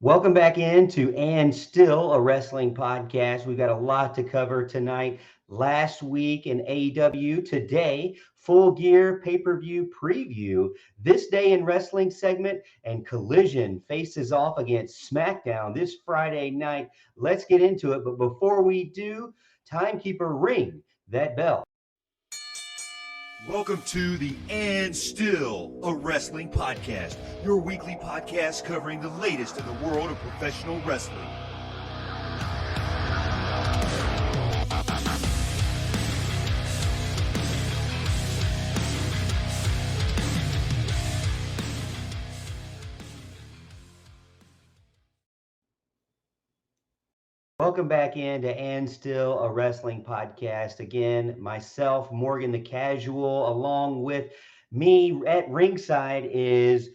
Welcome back into And Still a Wrestling Podcast. We've got a lot to cover tonight. Last week in AEW, today, Full Gear Pay-Per-View Preview. This Day in Wrestling segment, and Collision faces off against SmackDown this Friday night. Let's get into it, but before we do, Timekeeper, ring that bell. Welcome to the And Still a Wrestling Podcast, your weekly podcast covering the latest in the world of professional wrestling. Welcome back into And Still a Wrestling Podcast. Again, myself, Morgan the Casual, along with me at ringside is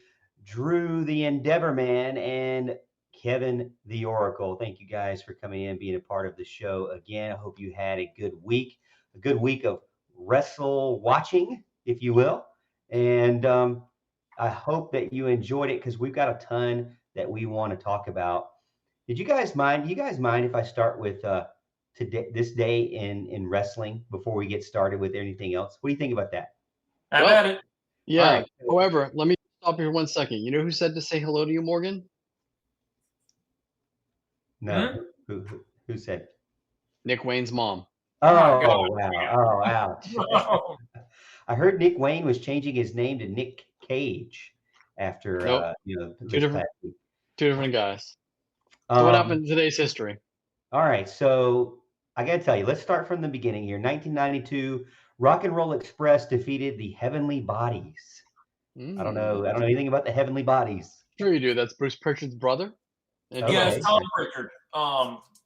Drew the Endeavor Man and Kevin the Oracle. Thank you guys for coming in, being a part of the show again. I hope you had a good week of wrestle watching, if you will. And I hope that you enjoyed it because we've got a ton that we want to talk about. Do you guys mind if I start with this day in wrestling before we get started with anything else? What do you think about that? Have at it. Yeah. Right. However, let me stop here 1 second. You know who said to say hello to you, Morgan? No. Who said? Nick Wayne's mom. Oh, God. wow. Oh, ouch. I heard Nick Wayne was changing his name to Nick Cage after Nope. this past week. Two different guys. So what happened in today's history? All right, so I got to tell you, let's start from the beginning here. 1992, Rock and Roll Express defeated the Heavenly Bodies. I don't know anything about the Heavenly Bodies. Sure you do. That's Bruce Pritchard's brother. And Okay. Yes, Tom Pritchard.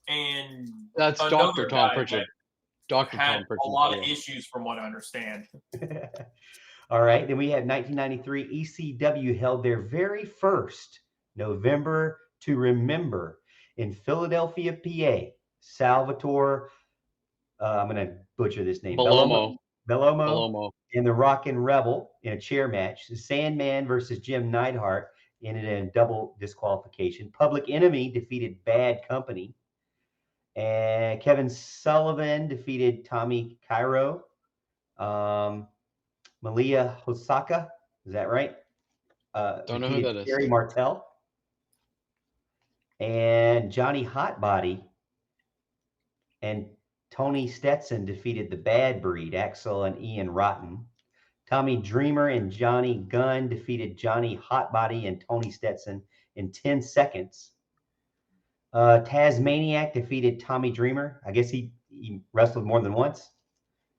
And that's another Dr. Tom guy Pritchard. that Dr. had Tom Pritchard. a lot of yeah. issues from what I understand. All right, then we had 1993, ECW held their very first November to Remember in Philadelphia, PA. Salvatore, I'm going to butcher this name. Bellomo. And the Rockin' Rebel in a chair match. The Sandman versus Jim Neidhart ended in a double disqualification. Public Enemy defeated Bad Company. And Kevin Sullivan defeated Tommy Cairo. Malia Hosaka, is that right? Don't know who that is. Gary Martel. And Johnny Hotbody and Tony Stetson defeated the Bad Breed, Axel and Ian Rotten. Tommy Dreamer and Johnny Gunn defeated Johnny Hotbody and Tony Stetson in 10 seconds. Tasmaniac defeated Tommy Dreamer. I guess he wrestled more than once.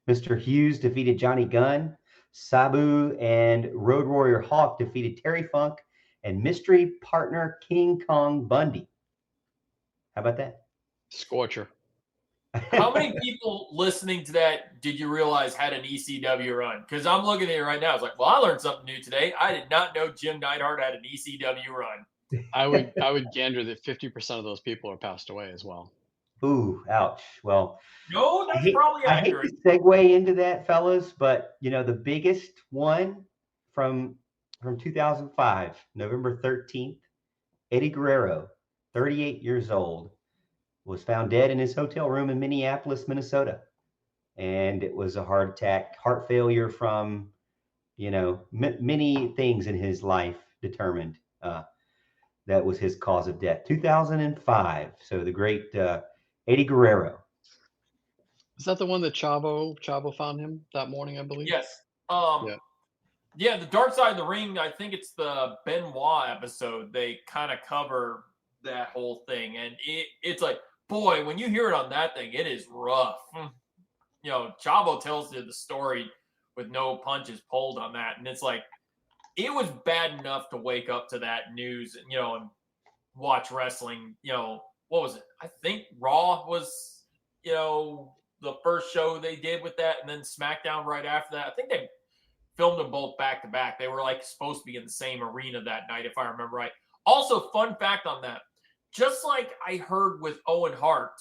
Mr. Hughes defeated Johnny Gunn. Sabu and Road Warrior Hawk defeated Terry Funk and mystery partner King Kong Bundy. How about that? Scorcher. How many people listening to that did you realize had an ECW run? Because I'm looking at it right now. I was like, well, I learned something new today. I did not know Jim Neidhart had an ECW run. I would gander that 50% of those people are passed away as well. Ooh, ouch. Well, No, that's probably I hate accurate. to segue into that, fellas, but the biggest one from 2005, November 13th, Eddie Guerrero, 38 years old, was found dead in his hotel room in Minneapolis, Minnesota. And it was a heart attack, heart failure from, many things in his life determined that was his cause of death. 2005. So the great Eddie Guerrero. Is that the one that Chavo found him that morning, I believe? Yes. Yeah, the Dark Side of the Ring, I think it's the Benoit episode. They kind of cover that whole thing. And it's like, boy, when you hear it on that thing, it is rough. Chavo tells you the story with no punches pulled on that. And it's like, it was bad enough to wake up to that news, and watch wrestling. What was it? I think Raw was, the first show they did with that, and then SmackDown right after that. I think they filmed them both back to back. They were supposed to be in the same arena that night, if I remember right. Also, fun fact on that, just like I heard with Owen Hart,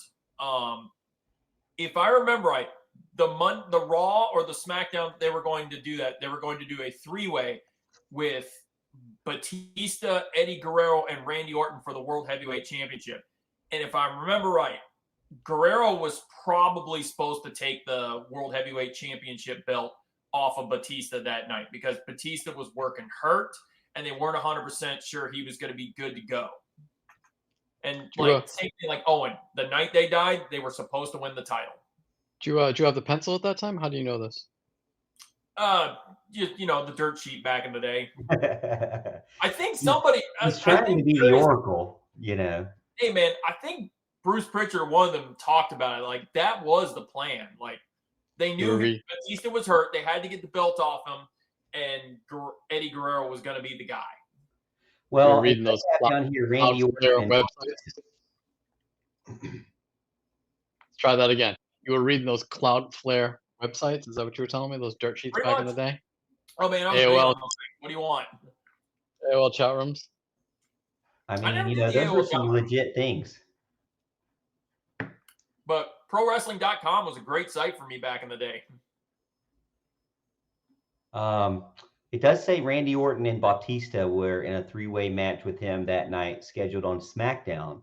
if I remember right, the Raw or the SmackDown, they were going to do that. They were going to do a three-way with Batista, Eddie Guerrero, and Randy Orton for the World Heavyweight Championship. And if I remember right, Guerrero was probably supposed to take the World Heavyweight Championship belt off of Batista that night because Batista was working hurt and they weren't 100% sure he was going to be good to go. And same thing like Owen, the night they died, they were supposed to win the title. Do you have the pencil at that time? How do you know this? The dirt sheet back in the day. I think somebody he's trying to be the Oracle, Hey man, I think Bruce Pritchard, one of them, talked about it. Like that was the plan. Like they knew Batista was hurt. They had to get the belt off him, and Eddie Guerrero was going to be the guy. Well, reading those down here, Randy Orton websites. Try that again. You were reading those Cloudflare websites? Is that what you were telling me? Those dirt sheets back in the day? Oh man, AOL. What do you want? AOL chat rooms. I mean, those were some legit things. But ProWrestling.com was a great site for me back in the day. It does say Randy Orton and Batista were in a 3-way match with him that night, scheduled on SmackDown.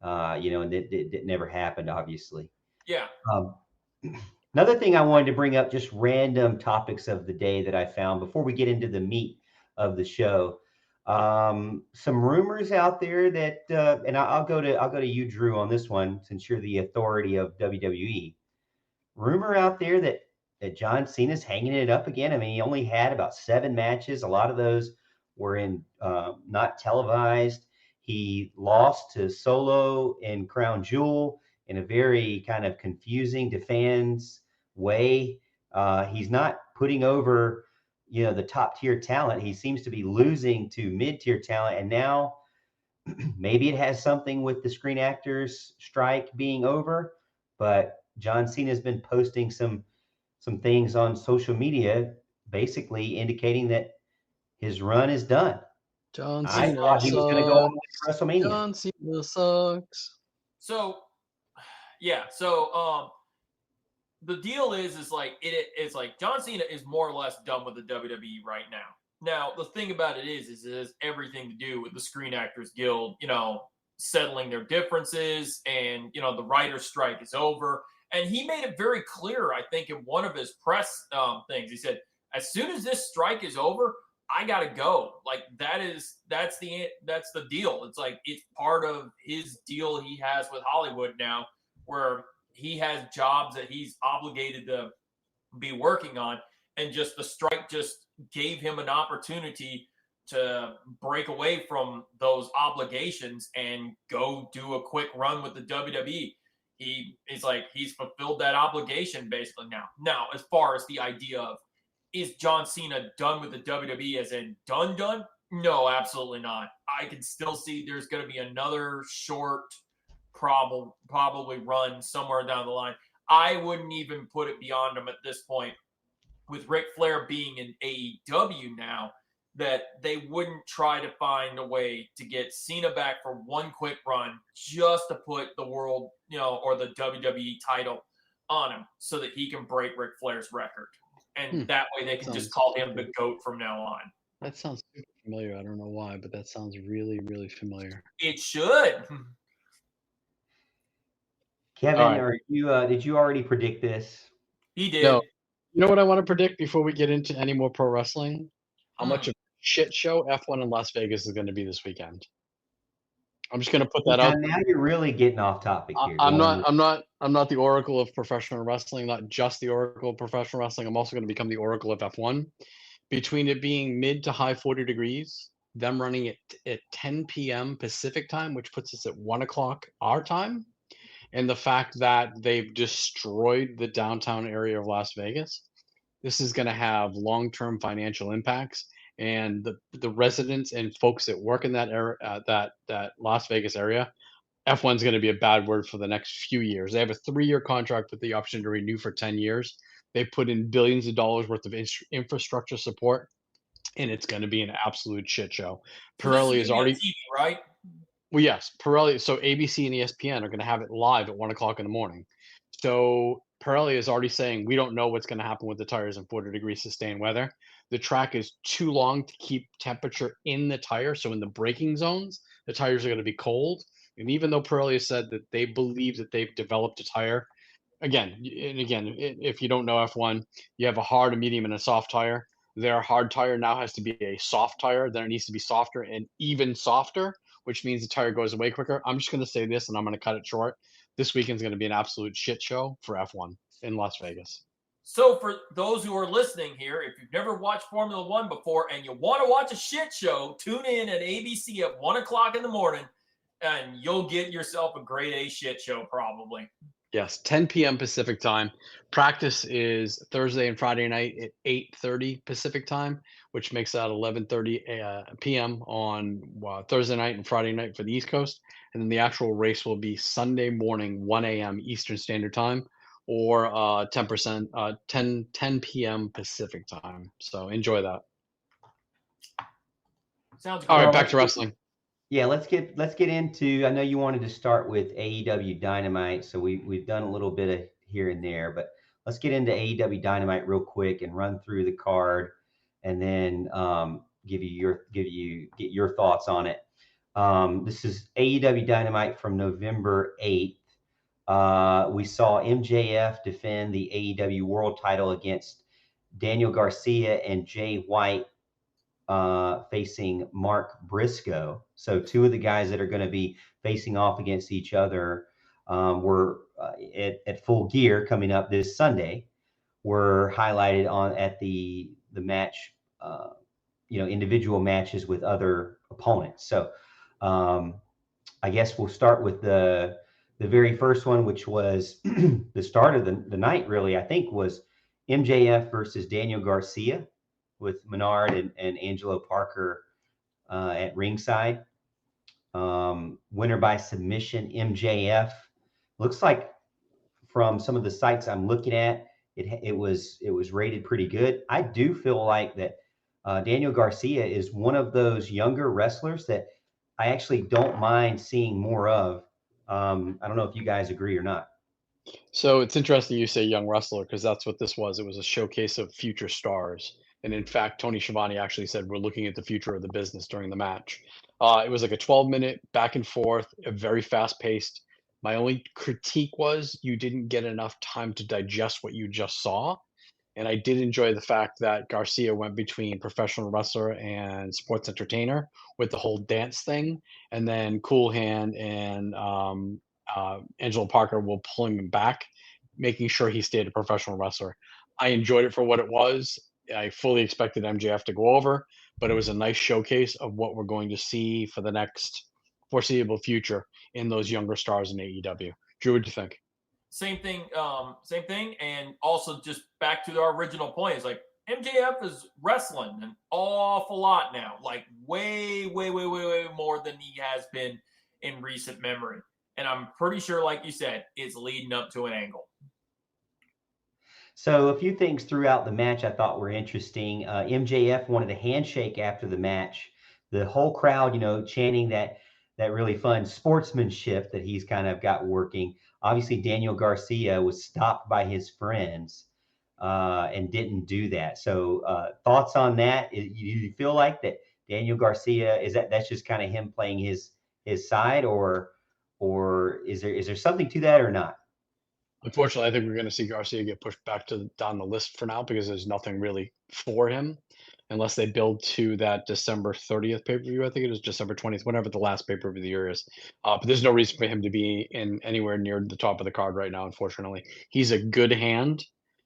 And it never happened, obviously. Yeah. Another thing I wanted to bring up, just random topics of the day that I found before we get into the meat of the show. Some rumors out there that, and I'll go to you, Drew, on this one, since you're the authority of WWE. Rumor out there that John Cena's hanging it up again. I mean, he only had about 7 matches. A lot of those were in not televised. He lost to Solo in Crown Jewel in a very kind of confusing to fans way. He's not putting over, the top tier talent. He seems to be losing to mid-tier talent. And now maybe it has something with the Screen Actors strike being over, but John Cena has been posting some things on social media, basically indicating that his run is done. John I Cena thought he was going to go all the way to WrestleMania. John Cena sucks. So, yeah. So, the deal is like it's like John Cena is more or less done with the WWE right now. Now, the thing about it is it has everything to do with the Screen Actors Guild, settling their differences, and the writer's strike is over. And he made it very clear, I think, in one of his press things. He said, as soon as this strike is over, I gotta go. Like that's the deal. It's like it's part of his deal he has with Hollywood now, where he has jobs that he's obligated to be working on, and just the strike just gave him an opportunity to break away from those obligations and go do a quick run with the WWE. He's fulfilled that obligation basically now. Now, as far as the idea of, is John Cena done with the WWE as in done? No, absolutely not. I can still see there's going to be another short probably run somewhere down the line. I wouldn't even put it beyond him at this point. With Ric Flair being in AEW now, that they wouldn't try to find a way to get Cena back for one quick run just to put the world, or the WWE title on him so that he can break Ric Flair's record. And that way they can just call him the GOAT from now on. That sounds super familiar. I don't know why, but that sounds really, really familiar. It should. Kevin, did you already predict this? He did. No. You know what I want to predict before we get into any more pro wrestling? How much of a shit show F1 in Las Vegas is going to be this weekend. I'm just going to put that out. Now you're really getting off topic here. I'm not the oracle of professional wrestling, not just the oracle of professional wrestling. I'm also going to become the oracle of F1. Between it being mid to high 40 degrees, them running it at 10 p.m. Pacific time, which puts us at 1 o'clock our time, and the fact that they've destroyed the downtown area of Las Vegas, this is going to have long-term financial impacts. And the residents and folks that work in that area, that Las Vegas area, F1 is going to be a bad word for the next few years. They have a 3-year contract with the option to renew for 10 years. They put in billions of dollars worth of infrastructure support, and it's going to be an absolute shit show. Pirelli is already TV, right. Well, yes, Pirelli. So ABC and ESPN are going to have it live at 1 o'clock in the morning. So Pirelli is already saying we don't know what's going to happen with the tires in 40-degree sustained weather. the track is too long to keep temperature in the tire. So in the braking zones, the tires are going to be cold. And even though Pirelli has said that they believe that they've developed a tire, again, if you don't know F1, you have a hard, a medium, and a soft tire. Their hard tire now has to be a soft tire. Then it needs to be softer and even softer, which means the tire goes away quicker. I'm just going to say this, and I'm going to cut it short. This weekend's going to be an absolute shit show for F1 in Las Vegas. So for those who are listening here, if you've never watched Formula One before and you want to watch a shit show, tune in at ABC at 1 o'clock in the morning, and you'll get yourself a grade A shit show probably. Yes, 10 p.m. Pacific time. Practice is Thursday and Friday night at 8:30 Pacific time, which makes that 11:30 p.m. on Thursday night and Friday night for the East Coast. And then the actual race will be Sunday morning, 1 a.m. Eastern Standard Time, or 10 p.m. Pacific time. So enjoy that. Sounds good. All right, back to wrestling. Yeah, let's get into. I know you wanted to start with AEW Dynamite, so we've done a little bit of here and there, but let's get into AEW Dynamite real quick and run through the card, and then get your thoughts on it. This is AEW Dynamite from November 8th. We saw MJF defend the AEW World Title against Daniel Garcia and Jay White, facing Mark Briscoe. So two of the guys that are going to be facing off against each other were at Full Gear coming up this Sunday, were highlighted at the match, individual matches with other opponents. So I guess we'll start with the very first one, which was the start of the night, really, I think, was MJF versus Daniel Garcia, with Menard and Angelo Parker at ringside. Winner by submission, MJF. Looks like from some of the sites I'm looking at, it was rated pretty good. I do feel like that Daniel Garcia is one of those younger wrestlers that I actually don't mind seeing more of. I don't know if you guys agree or not. So it's interesting you say young wrestler, because that's what this was. It was a showcase of future stars. And in fact, Tony Schiavone actually said, we're looking at the future of the business during the match. It was like a 12-minute back and forth, a very fast paced. My only critique was you didn't get enough time to digest what you just saw. And I did enjoy the fact that Garcia went between professional wrestler and sports entertainer with the whole dance thing. And then Cool Hand and Angelo Parker will pull him back, making sure he stayed a professional wrestler. I enjoyed it for what it was. I fully expected MJF to go over, but it was a nice showcase of what we're going to see for the next foreseeable future in those younger stars in AEW. Drew, what do you think? Same thing. And also just back to our original point, is like MJF is wrestling an awful lot now, like way more than he has been in recent memory. And I'm pretty sure, like you said, it's leading up to an angle. So a few things throughout the match I thought were interesting. MJF wanted a handshake after the match. The whole crowd, chanting that really fun sportsmanship that he's kind of got working. Obviously, Daniel Garcia was stopped by his friends and didn't do that. So thoughts on that? You feel like that Daniel Garcia, that's just kind of him playing his side, or is there something to that or not? Unfortunately, I think we're going to see Garcia get pushed back down the list for now, because there's nothing really for him unless they build to that December 30th pay-per-view. I think it is December 20th, whenever the last pay-per-view of the year is. But there's no reason for him to be in anywhere near the top of the card right now, unfortunately. He's a good hand,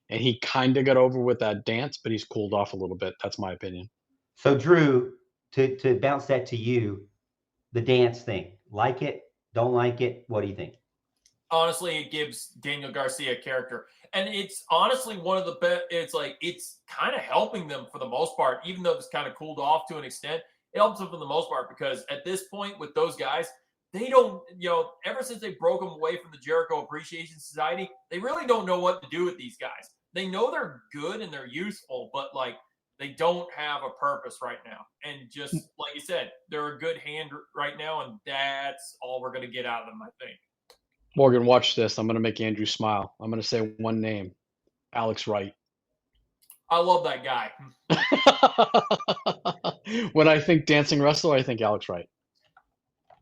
and he kind of got over with that dance, but he's cooled off a little bit. That's my opinion. So, Drew, to bounce that to you, the dance thing, like it, don't like it, what do you think? Honestly, it gives Daniel Garcia a character. And it's honestly one of the best. It's kind of helping them for the most part, even though it's kind of cooled off to an extent. It helps them for the most part, because at this point with those guys, they don't, ever since they broke them away from the Jericho Appreciation Society, they really don't know what to do with these guys. They know they're good and they're useful, but they don't have a purpose right now. And just like you said, they're a good hand right now, and that's all we're going to get out of them, I think. Morgan, watch this. I'm going to make Andrew smile. I'm going to say one name, Alex Wright. I love that guy. When I think dancing wrestler, I think Alex Wright.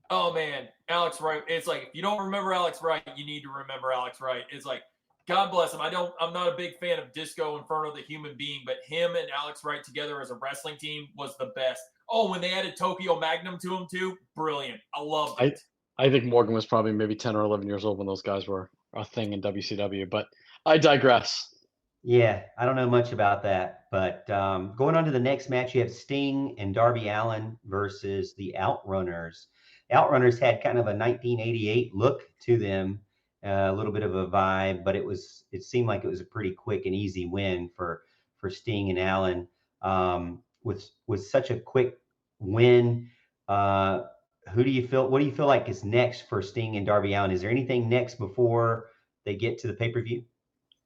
Oh man, Alex Wright. It's like if you don't remember Alex Wright, you need to remember Alex Wright. It's like God bless him. I'm not a big fan of Disco Inferno, the human being, but him and Alex Wright together as a wrestling team was the best. Oh, when they added Tokyo Magnum to him too, brilliant. I loved it. I think Morgan was probably maybe 10 or 11 years old when those guys were a thing in WCW, but I digress. Yeah, I don't know much about that, but going on to the next match, you have Sting and Darby Allin versus the Outrunners. Outrunners had kind of a 1988 look to them, a little bit of a vibe, but it seemed like it was a pretty quick and easy win for Sting and Allin. With such a quick win, what do you feel like is next for Sting and Darby Allin? Is there anything next before they get to the pay-per-view?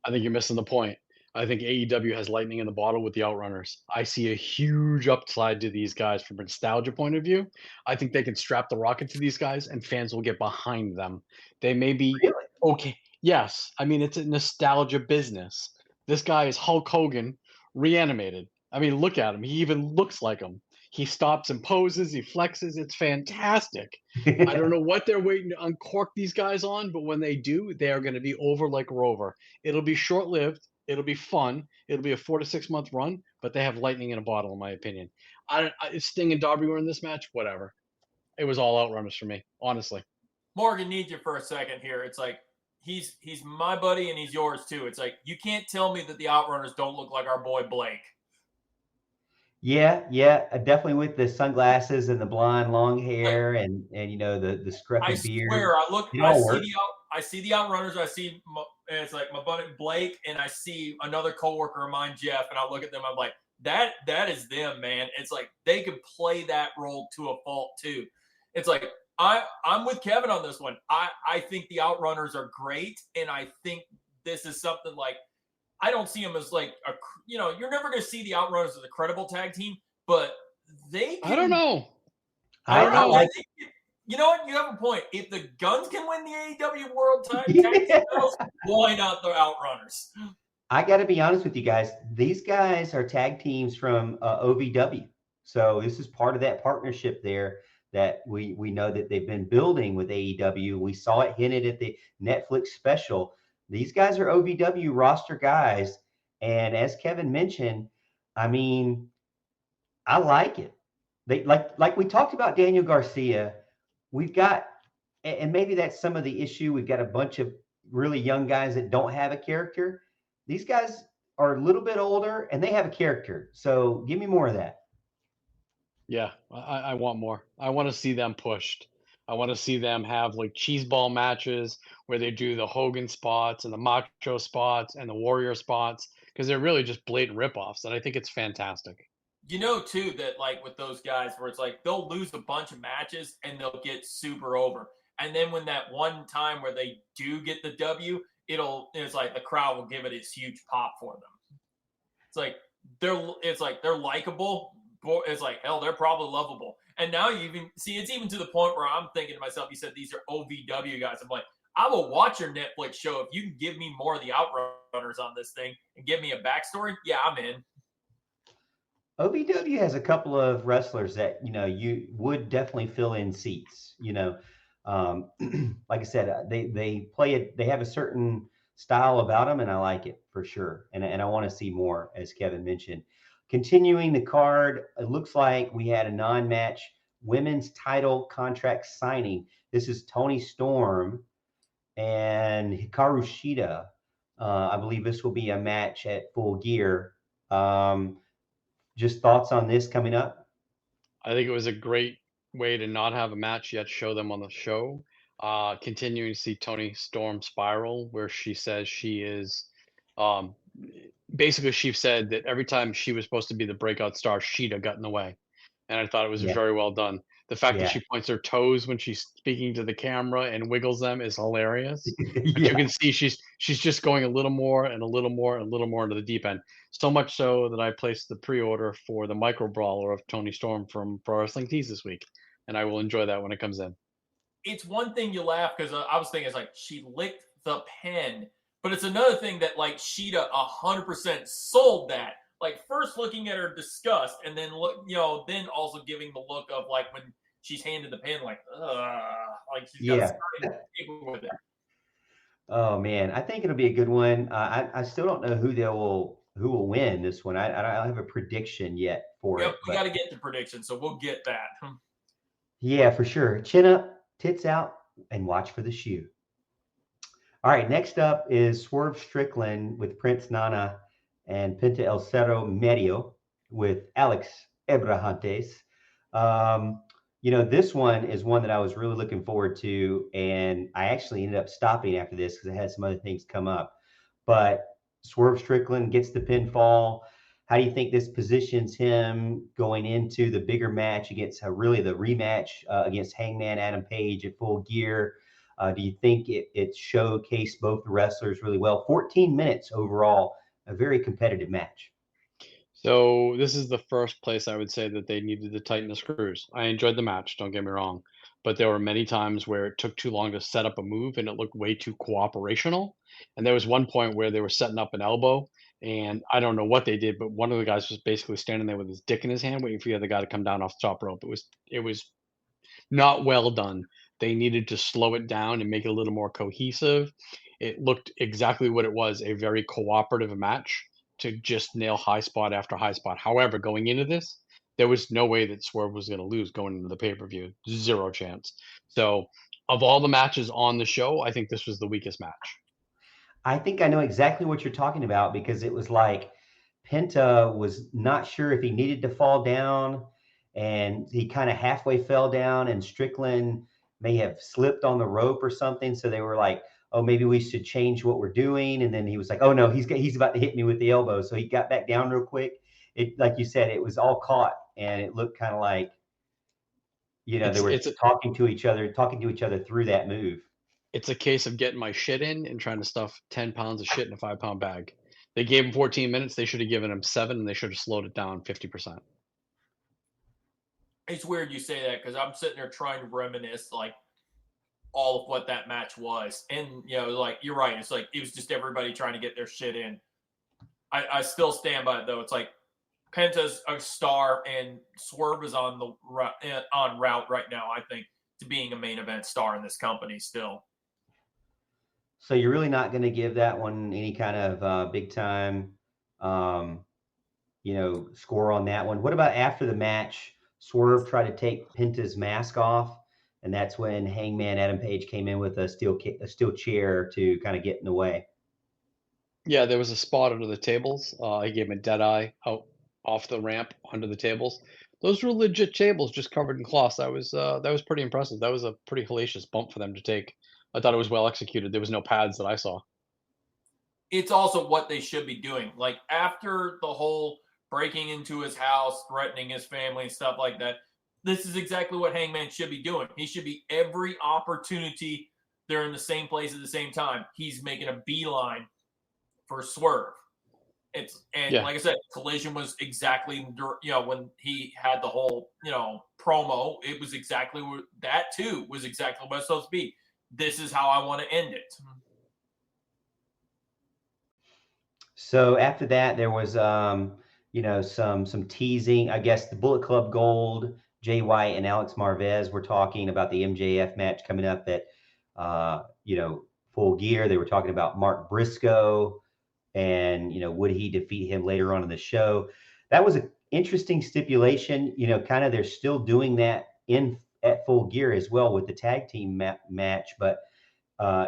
I think you're missing the point. I think AEW has lightning in the bottle with the Outrunners. I see a huge upside to these guys from a nostalgia point of view. I think they can strap the rocket to these guys and fans will get behind them. They may be Really? okay. Yes. I mean, it's a nostalgia business. This guy is Hulk Hogan reanimated. I mean, look at him. He even looks like him. He stops and poses, he flexes. It's fantastic. I don't know what they're waiting to uncork these guys on, but when they do, they are going to be over like Rover. It'll be short lived. It'll be fun. It'll be a 4 to 6 month run, but they have lightning in a bottle, in my opinion. Sting and Darby were in this match, whatever. It was all Outrunners for me, honestly. Morgan needs you for a second here. It's like he's my buddy and he's yours too. It's like you can't tell me that the Outrunners don't look like our boy Blake. Yeah, definitely with the sunglasses and the blonde long hair and the I scruffy beard. swear, I see the Outrunners. And it's like my buddy Blake, and I see another coworker of mine, Jeff, and I look at them. I'm like, that is them, man. It's like they could play that role to a fault too. It's like I'm with Kevin on this one. I think the Outrunners are great, and I think this is something like I don't see them as like you're never going to see the Outrunners as a credible tag team, but they can, I don't know. I don't know. You know what? You have a point. If the Guns can win the AEW World Tag Team titles, why not the Outrunners? I got to be honest with you guys. These guys are tag teams from OVW. So this is part of that partnership there that we know that they've been building with AEW. We saw it hinted at the Netflix special. These guys are OVW roster guys. And as Kevin mentioned, I mean, I like it. They like we talked about Daniel Garcia. We've got, and maybe that's some of the issue. We've got a bunch of really young guys that don't have a character. These guys are a little bit older and they have a character. So give me more of that. Yeah, I want more. I want to see them pushed. I want to see them have like cheese ball matches where they do the Hogan spots and the Macho spots and the Warrior spots because they're really just blatant ripoffs. And I think it's fantastic. You know, too, that like with those guys where it's like they'll lose a bunch of matches and they'll get super over. And then when that one time where they do get the W, it's like the crowd will give it its huge pop for them. It's like they're likable. It's like, hell, they're probably lovable. And now you even see it's even to the point where I'm thinking to myself, you said these are OVW guys. I'm like, I will watch your Netflix show if you can give me more of the Outrunners on this thing and give me a backstory. Yeah, I'm in. OVW has a couple of wrestlers that you would definitely fill in seats. Like I said, they play it. They have a certain style about them, and I like it for sure. And I want to see more, as Kevin mentioned. Continuing the card, it looks like we had a non-match women's title contract signing. This is Toni Storm and Hikaru Shida. I believe this will be a match at Full Gear. Just thoughts on this coming up? I think it was a great way to not have a match yet show them on the show. Continuing to see Toni Storm spiral, where she says she is basically she said that every time she was supposed to be the breakout star, Sheeta got in the way. And I thought it was very well done. The fact that she points her toes when she's speaking to the camera and wiggles them is hilarious. But you can see she's just going a little more and a little more and a little more into the deep end. So much so that I placed the pre-order for the micro brawler of Toni Storm from Pro Wrestling Tees this week. And I will enjoy that when it comes in. It's one thing you laugh because I was thinking it's like she licked the pen. But it's another thing that like Sheeta 100% sold that. like first looking at her disgust, and then then also giving the look of like when she's handed the pin, like she's got Yeah. starting paper with it. Oh man, I think it'll be a good one. I still don't know who will win this one. I don't have a prediction yet for Yep, it, we got but to get to prediction, so we'll get that. yeah, for sure. Chin up, tits out, and watch for the shoe. All right, next up is Swerve Strickland with Prince Nana and Penta El Cerro Medio with Alex Ebrahantes. This one is one that I was really looking forward to, and I actually ended up stopping after this because I had some other things come up. But Swerve Strickland gets the pinfall. How do you think this positions him going into the bigger match against really the rematch against Hangman Adam Page at Full Gear? Do you think it showcased both the wrestlers really well? 14 minutes overall, a very competitive match. So this is the first place I would say that they needed to tighten the screws. I enjoyed the match, don't get me wrong, but there were many times where it took too long to set up a move and it looked way too cooperational. And there was one point where they were setting up an elbow, and I don't know what they did, but one of the guys was basically standing there with his dick in his hand, waiting for the other guy to come down off the top rope. It was not well done. They needed to slow it down and make it a little more cohesive. It looked exactly what it was, a very cooperative match to just nail high spot after high spot. However, going into this, there was no way that Swerve was going to lose going into the pay-per-view. Zero chance. So, of all the matches on the show, I think this was the weakest match. I think I know exactly what you're talking about because it was like Penta was not sure if he needed to fall down, and he kind of halfway fell down, and Strickland may have slipped on the rope or something. So they were like, "Oh, maybe we should change what we're doing." And then he was like, "Oh no, he's about to hit me with the elbow." So he got back down real quick. It, like you said, it was all caught, and it looked kind of like they It's were it's a talking to each other through that move. it's a case of getting my shit in and trying to stuff 10 pounds of shit in a 5-pound bag. They gave him 14 minutes. They should have given him 7, and they should have slowed it down 50%. It's weird you say that because I'm sitting there trying to reminisce like all of what that match was, and like you're right. It's like it was just everybody trying to get their shit in. I still stand by it though. It's like Penta's a star, and Swerve is on route right now. I think to being a main event star in this company still. So you're really not going to give that one any kind of big time, um, score on that one. What about after the match? Swerve tried to take Penta's mask off, and that's when Hangman Adam Page came in with a steel chair to kind of get in the way. Yeah, there was a spot under the tables. He gave him a dead eye out off the ramp under the tables. Those were legit tables, just covered in cloths. That was pretty impressive. That was a pretty hellacious bump for them to take. I thought it was well executed. There was no pads that I saw. It's also what they should be doing. Like after the whole breaking into his house, threatening his family and stuff like that, this is exactly what Hangman should be doing. He should be every opportunity they're in the same place at the same time. He's making a beeline for Swerve. Yeah. Like I said, Collision was exactly when he had the whole promo. It was exactly that too was exactly what it's supposed to be. This is how I want to end it. So after that, there was some teasing. I guess the Bullet Club Gold, Jay White and Alex Marvez were talking about the MJF match coming up at Full Gear. They were talking about Mark Briscoe and would he defeat him later on in the show. That was an interesting stipulation. Kind of they're still doing that at Full Gear as well with the tag team match, but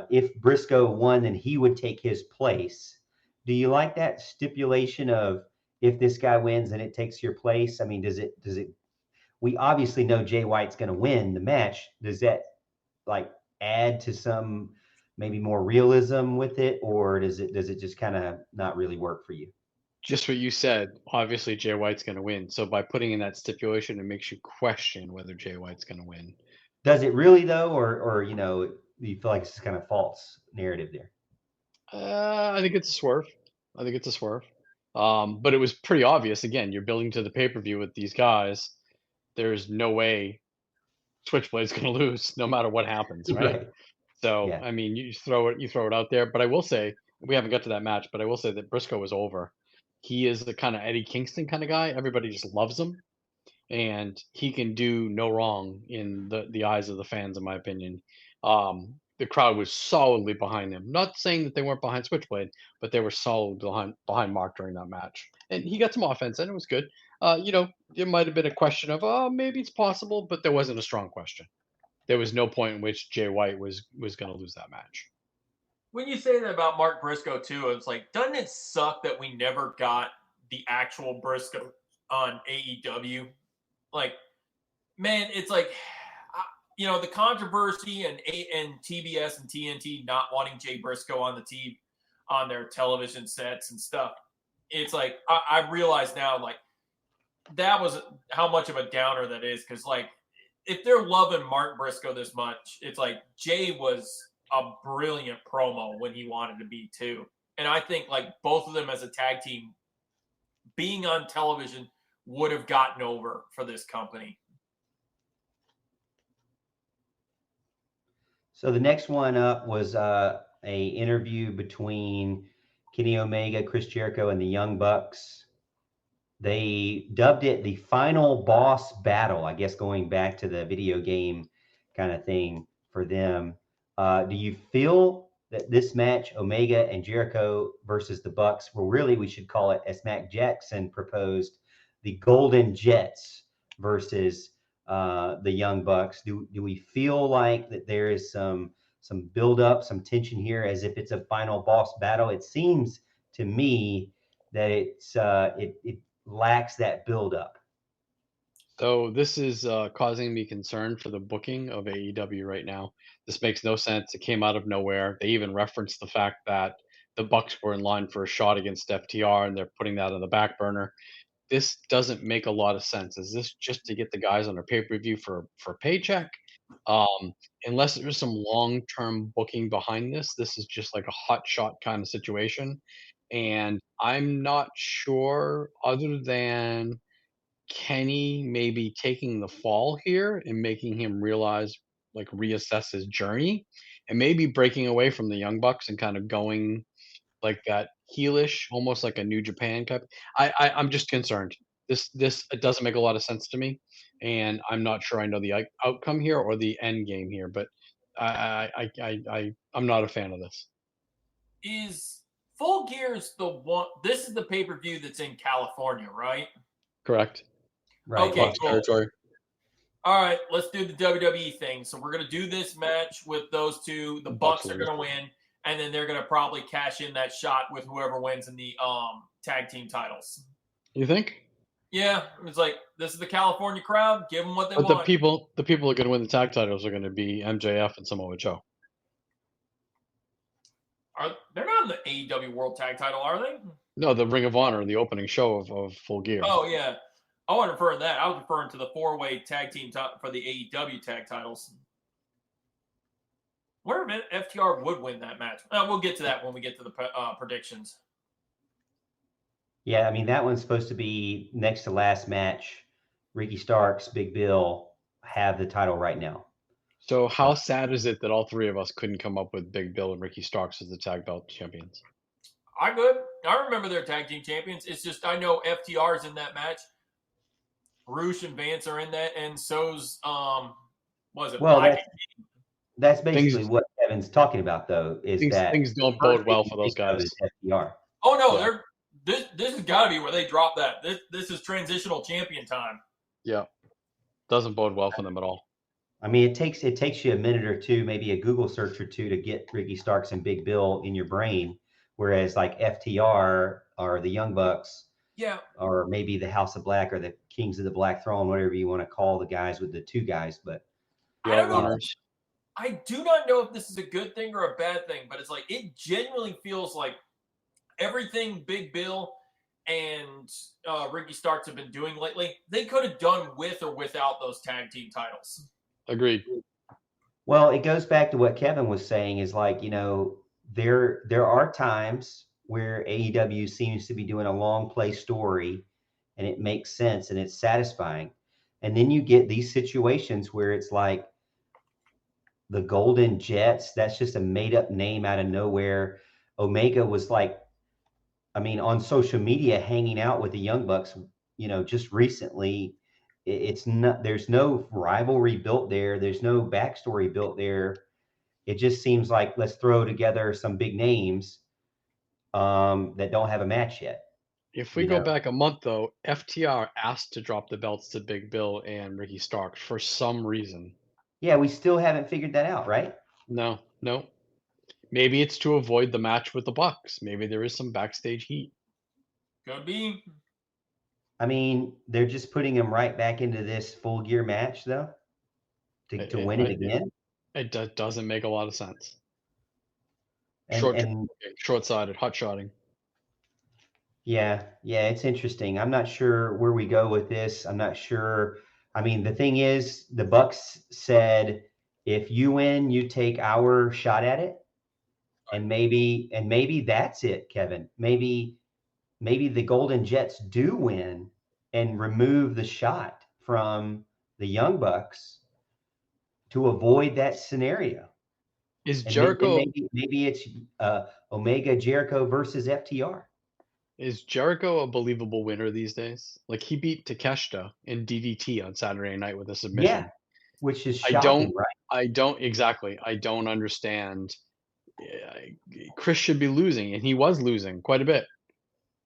if Briscoe won, then he would take his place. Do you like that stipulation of if this guy wins, then it takes your place? I mean, does it? We obviously know Jay White's going to win the match. Does that like add to some maybe more realism with it, or does it just kind of not really work for you? Just what you said. Obviously, Jay White's going to win. So by putting in that stipulation, it makes you question whether Jay White's going to win. Does it really though, or you feel like it's kind of false narrative there? I think it's a swerve. I think it's a swerve. But it was pretty obvious. Again, you're building to the pay-per-view with these guys. There's no way Switchblade's going to lose, no matter what happens, right? Right. So, Yeah. I mean, you throw it out there. But I will say, we haven't got to that match, but I will say that Briscoe was over. He is the kind of Eddie Kingston kind of guy. Everybody just loves him, and he can do no wrong in the eyes of the fans, in my opinion. The crowd was solidly behind him. Not saying that they weren't behind Switchblade, but they were solid behind Mark during that match, and he got some offense, and it was good. There might have been a question of, oh, maybe it's possible, but there wasn't a strong question. There was no point in which Jay White was going to lose that match. When you say that about Mark Briscoe too, it's like, doesn't it suck that we never got the actual Briscoe on AEW? Like, man, it's like, the controversy and TBS and TNT not wanting Jay Briscoe on on their television sets and stuff. It's like, I realize now, like, that was how much of a downer that is. Because, like, if they're loving Mark Briscoe this much, it's like Jay was a brilliant promo when he wanted to be too. And I think, like, both of them as a tag team being on television would have gotten over for this company. So the next one up was a interview between Kenny Omega, Chris Jericho, and the Young Bucks. They dubbed it the final boss battle, I guess, going back to the video game kind of thing for them. Do you feel that this match, Omega and Jericho versus the Bucks, really, we should call it, as Mac Jackson proposed, the Golden Jets versus the Young Bucks? Do we feel like that there is some build up, some tension here, as if it's a final boss battle? It seems to me that it lacks that build up. So this is causing me concern for the booking of AEW right now. This makes no sense. It came out of nowhere. They even referenced the fact that the Bucks were in line for a shot against FTR, and they're putting that on the back burner. This doesn't make a lot of sense. Is this just to get the guys on a pay-per-view for a paycheck? Unless there's some long-term booking behind this, this is just like a hot shot kind of situation. And I'm not sure, other than Kenny maybe taking the fall here and making him realize, like, reassess his journey, and maybe breaking away from the Young Bucks and kind of going like that heelish, almost like a New Japan type. I'm just concerned. This it doesn't make a lot of sense to me, and I'm not sure I know the outcome here or the end game here. But I'm not a fan of this. Is Full Gear's the one? This is the pay-per-view that's in California, right? Correct. Right. Okay, cool. Territory. All right, let's do the WWE thing. So we're going to do this match with those two. The Bucks are going to win, and then they're going to probably cash in that shot with whoever wins in the tag team titles. You think? Yeah, it's like, this is the California crowd. Give them what they But want. the people who are going to win the tag titles are going to be MJF and Samoa Joe. They're not in the AEW World Tag Title, are they? No, the Ring of Honor, the opening show of Full Gear. Oh, yeah. I wasn't referring to that. I was referring to the four-way tag team for the AEW tag titles. Where FTR would win that match. We'll get to that when we get to the predictions. Yeah, I mean, that one's supposed to be next to last match. Ricky Starks, Big Bill have the title right now. So how sad is it that all three of us couldn't come up with Big Bill and Ricky Starks as the tag belt champions? I could. I remember their tag team champions. It's just I know FTR's in that match. Roosh and Vance are in that, and so's that's basically what Kevin's talking about, though. Is that things don't bode well for those guys? FTR. Oh no, this has got to be where they drop that. This is transitional champion time. Yeah, doesn't bode well for them at all. I mean, it takes you a minute or two, maybe a Google search or two, to get Ricky Starks and Big Bill in your brain, whereas like FTR or the Young Bucks. Yeah. Or maybe the House of Black or the Kings of the Black Throne, whatever you want to call the guys with the two guys. But I don't know. I do not know if this is a good thing or a bad thing, but it's like, it genuinely feels like everything Big Bill and Ricky Starks have been doing lately, they could have done with or without those tag team titles. Agreed. Well, it goes back to what Kevin was saying, is like, there are times where AEW seems to be doing a long play story and it makes sense and it's satisfying. And then you get these situations where it's like the Golden Jets, that's just a made up name out of nowhere. Omega was like I mean, on social media, hanging out with the Young Bucks, just recently, it's not, there's no rivalry built there. There's no backstory built there. It just seems like let's throw together some big names that don't have a match yet. If we You go know, back a month though, FTR asked to drop the belts to Big Bill and Ricky Starks for some reason. yeah, we still haven't figured that out, right? No, no. Maybe it's to avoid the match with the Bucks. Maybe there is some backstage heat. Could be. I mean, they're just putting him right back into this Full Gear match, though, It, to it, win it it, again. doesn't make a lot of sense. And and Short-sighted, hot-shotting. yeah, it's interesting. I'm not sure where we go with this. I'm not sure. I mean, the thing is, the Bucks said if you win, you take our shot at it, and maybe that's it, Kevin. Maybe the Golden Jets do win and remove the shot from the Young Bucks to avoid that scenario. Is And then Jericho maybe it's Omega Jericho versus FTR. is Jericho a believable winner these days? Like he beat Takeshita in DDT on Saturday night with a Yeah, submission. which is I shocking, don't right? I don't exactly. I don't understand. Chris should be losing, and he was losing quite a bit.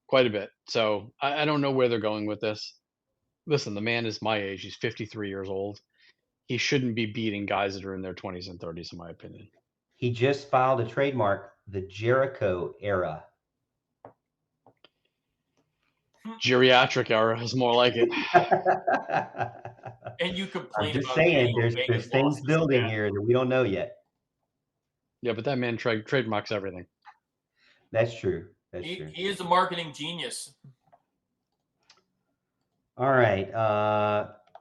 Quite a bit. So I don't know where they're going with this. Listen, the man is my age. He's 53 years old. He shouldn't be beating guys that are in their 20s and 30s, in my opinion. He just filed a trademark, the Jericho era. Geriatric era is more like it. And you I'm complain just about saying, Kenny there's Omega's things losses. building Yeah. here that we don't know yet. Yeah, but that man trademarks everything. That's true. That's He, true. he is a marketing genius. All right.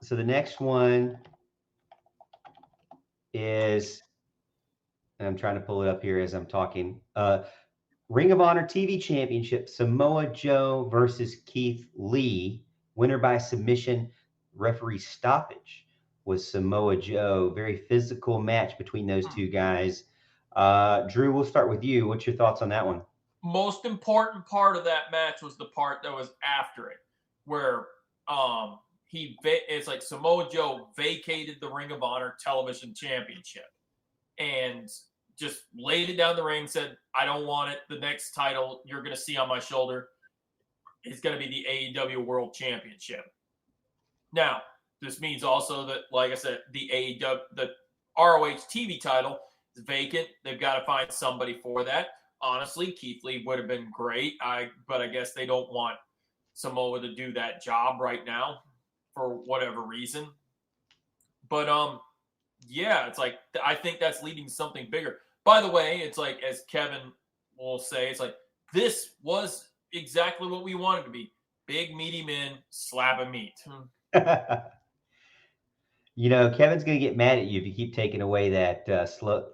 So the next one is, and I'm trying to pull it up here as I'm talking. Ring of Honor TV Championship, Samoa Joe versus Keith Lee. Winner by submission, referee stoppage was Samoa Joe. Very physical match between those two guys. Drew, we'll start with you. What's your thoughts on that one? Most important part of that match was the part that was after it, where it's like Samoa Joe vacated the Ring of Honor Television Championship and just laid it down the ring, said, I don't want it. The next title you're going to see on my shoulder is going to be the AEW World Championship. Now, this means also that, like I said, the ROH TV title is vacant. They've got to find somebody for that. Honestly, Keith Lee would have been great. But I guess they don't want Samoa to do that job right now for whatever reason. But yeah, it's like I think that's leading to something bigger. By the way, it's like as Kevin will say, it's like this was exactly what we wanted to be: big meaty men, slab of meat. Kevin's going to get mad at you if you keep taking away that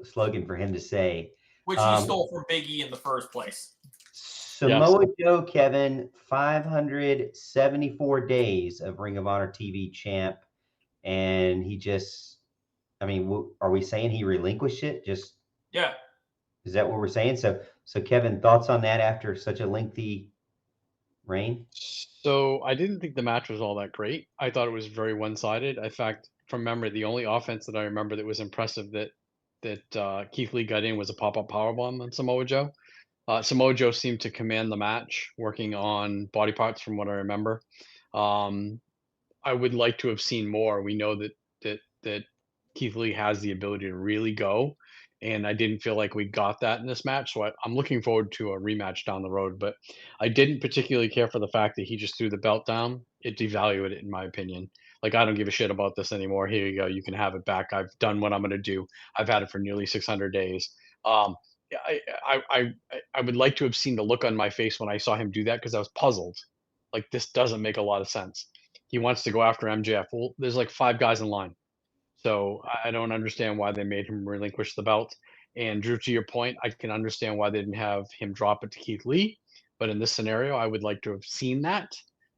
slogan for him to say. Which he stole from Big E in the first place. Samoa Joe, Kevin, 574 days of Ring of Honor TV champ. And he just, I mean, are we saying he relinquished it? Yeah. Is that what we're saying? So Kevin, thoughts on that after such a lengthy reign? So I didn't think the match was all that great. I thought it was very one-sided. In fact, from memory, the only offense that I remember that was impressive that Keith Lee got in was a pop-up powerbomb on Samoa Joe. Samoa Joe seemed to command the match, working on body parts from what I remember. I would like to have seen more. We know that Keith Lee has the ability to really go, and I didn't feel like we got that in this match. So I'm looking forward to a rematch down the road. But I didn't particularly care for the fact that he just threw the belt down. It devalued it, in my opinion. Like, I don't give a shit about this anymore. Here you go. You can have it back. I've done what I'm going to do. I've had it for nearly 600 days. I would like to have seen the look on my face when I saw him do that, because I was puzzled. Like, this doesn't make a lot of sense. He wants to go after MJF. Well, there's like 5 guys in line. So I don't understand why they made him relinquish the belt. And Drew, to your point, I can understand why they didn't have him drop it to Keith Lee. But in this scenario, I would like to have seen that.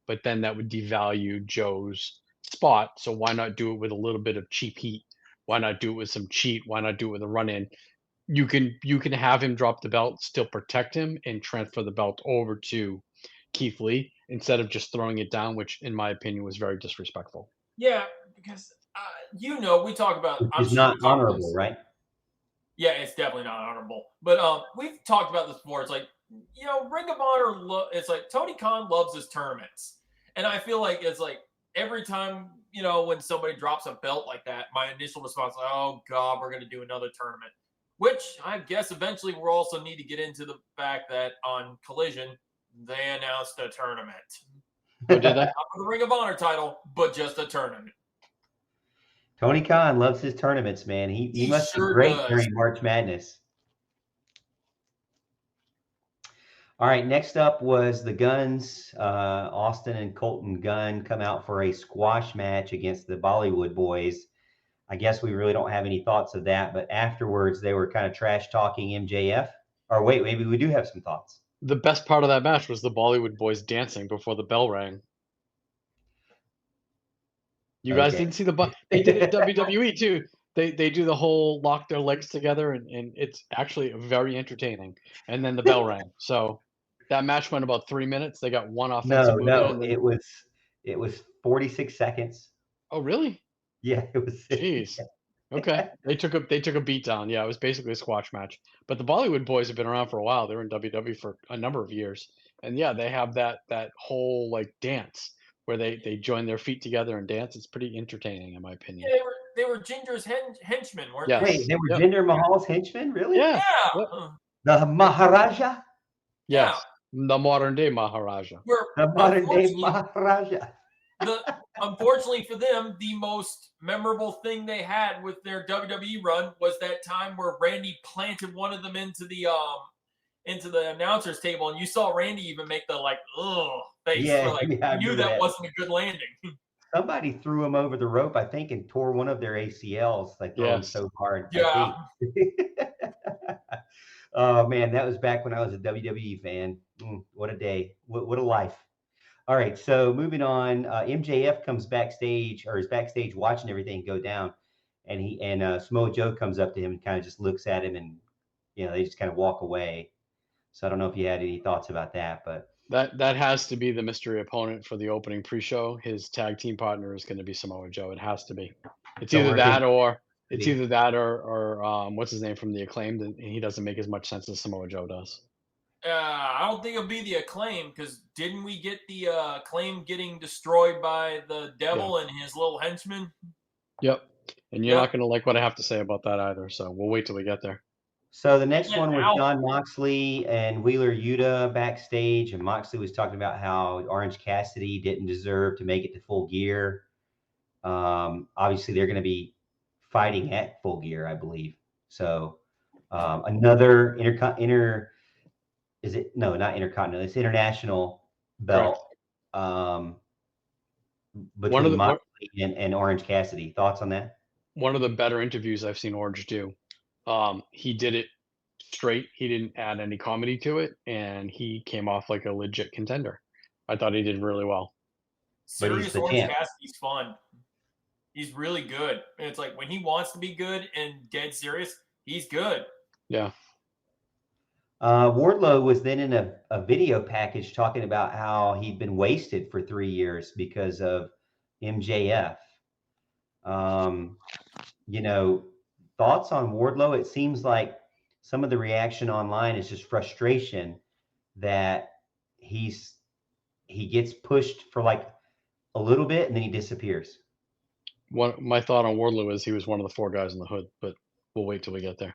But then that would devalue Joe's spot. So why not do it with a little bit of cheap heat? Why not do it with some cheat? Why not do it with a run in? you can have him drop the belt, still protect him, and transfer the belt over to Keith Lee instead of just throwing it down, which in my opinion was very disrespectful. Yeah, because we talk about. Which I'm is sure not we talk about honorable, this. right? Yeah, it's definitely not honorable. But we've talked about this before. It's like, Ring of Honor. It's like Tony Khan loves his tournaments, and I feel like it's like every time when somebody drops a belt like that, my initial response, is, oh God, we're going to do another tournament. Which I guess eventually we'll also need to get into the fact that on Collision they announced a tournament. Oh, did they? Not for the Ring of Honor title, but just a tournament. Tony Khan loves his tournaments, man. He must sure be great does. during March Madness. All right, next up was the Guns. Austin and Colton Gunn come out for a squash match against the Bollywood Boys. I guess we really don't have any thoughts of that, but afterwards they were kind of trash talking MJF. Or wait, maybe we do have some thoughts. The best part of that match was the Bollywood Boys dancing before the bell rang. You guys didn't see they did it WWE too. They do the whole lock their legs together and it's actually very entertaining. And then the bell rang. So that match went about 3 minutes. They got one offensive move. No, And then, it was 46 seconds. oh really? Yeah, it was. Jeez. Okay. They took a beat down. Yeah, it was basically a squash match. But the Bollywood Boys have been around for a while. They were in WWE for a number of years. And yeah, they have that whole like dance where they join their feet together and dance. It's pretty entertaining in my opinion. Yeah, they were Ginger's henchmen, weren't Yes. they? Wait, they were Jinder Mahal's henchmen? Really? Yeah. Yeah. Yep. The Maharaja? Yes. The modern day Maharaja. The modern day Maharaja. Unfortunately for them, the most memorable thing they had with their WWE run was that time where Randy planted one of them into the announcer's table, and you saw Randy even make the face. Yeah, you knew that wasn't a good landing. Somebody threw him over the rope, I think, and tore one of their ACLs. They threw him so hard. Yeah. Oh man, that was back when I was a WWE fan. What a day! What a life! All right, so moving on. MJF comes backstage, or is backstage watching everything go down, and Samoa Joe comes up to him and kind of just looks at him, and they just kind of walk away. So I don't know if you had any thoughts about that, but that has to be the mystery opponent for the opening pre-show. His tag team partner is going to be Samoa Joe. It has to be. It's either that or what's his name from the Acclaimed, and he doesn't make as much sense as Samoa Joe does. I don't think it'll be the Acclaim, because didn't we get the Acclaim getting destroyed by the Devil and his little henchmen? Yep. And you're not going to like what I have to say about that either. So we'll wait till we get there. So the next one was Jon Moxley and Wheeler Yuta backstage, and Moxley was talking about how Orange Cassidy didn't deserve to make it to Full Gear. Obviously, they're going to be fighting at Full Gear, I believe. So another not intercontinental, it's international belt between Moxley and Orange Cassidy. Thoughts on that? One of the better interviews I've seen Orange do. He did it straight. He didn't add any comedy to it, and he came off like a legit contender. I thought he did really well. Serious Orange Cassidy's fun. He's really good. And it's like when he wants to be good and dead serious, he's good. Yeah. Wardlow was then in a video package talking about how he'd been wasted for 3 years because of MJF. Thoughts on Wardlow? It seems like some of the reaction online is just frustration that he gets pushed for like a little bit and then he disappears. My thought on Wardlow is he was one of the 4 guys in the hood, but we'll wait till we get there.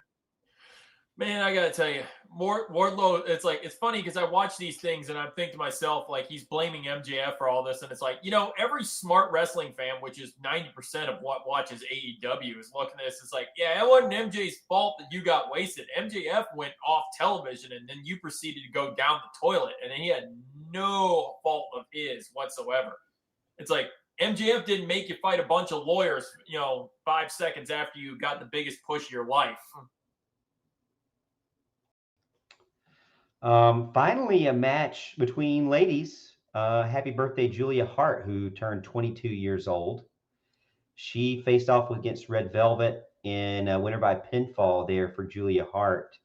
Man, I gotta tell you, Wardlow. It's funny because I watch these things and I'm thinking to myself, like, he's blaming MJF for all this, and it's like, every smart wrestling fan, which is 90% of what watches AEW, is looking at this. It's like, yeah, it wasn't MJ's fault that you got wasted. MJF went off television, and then you proceeded to go down the toilet, and then he had no fault of his whatsoever. It's like MJF didn't make you fight a bunch of lawyers, 5 seconds after you got the biggest push of your life. Finally, a match between ladies. Happy birthday, Julia Hart, who turned 22 years old. She faced off against Red Velvet in a winner by pinfall there for Julia Hart.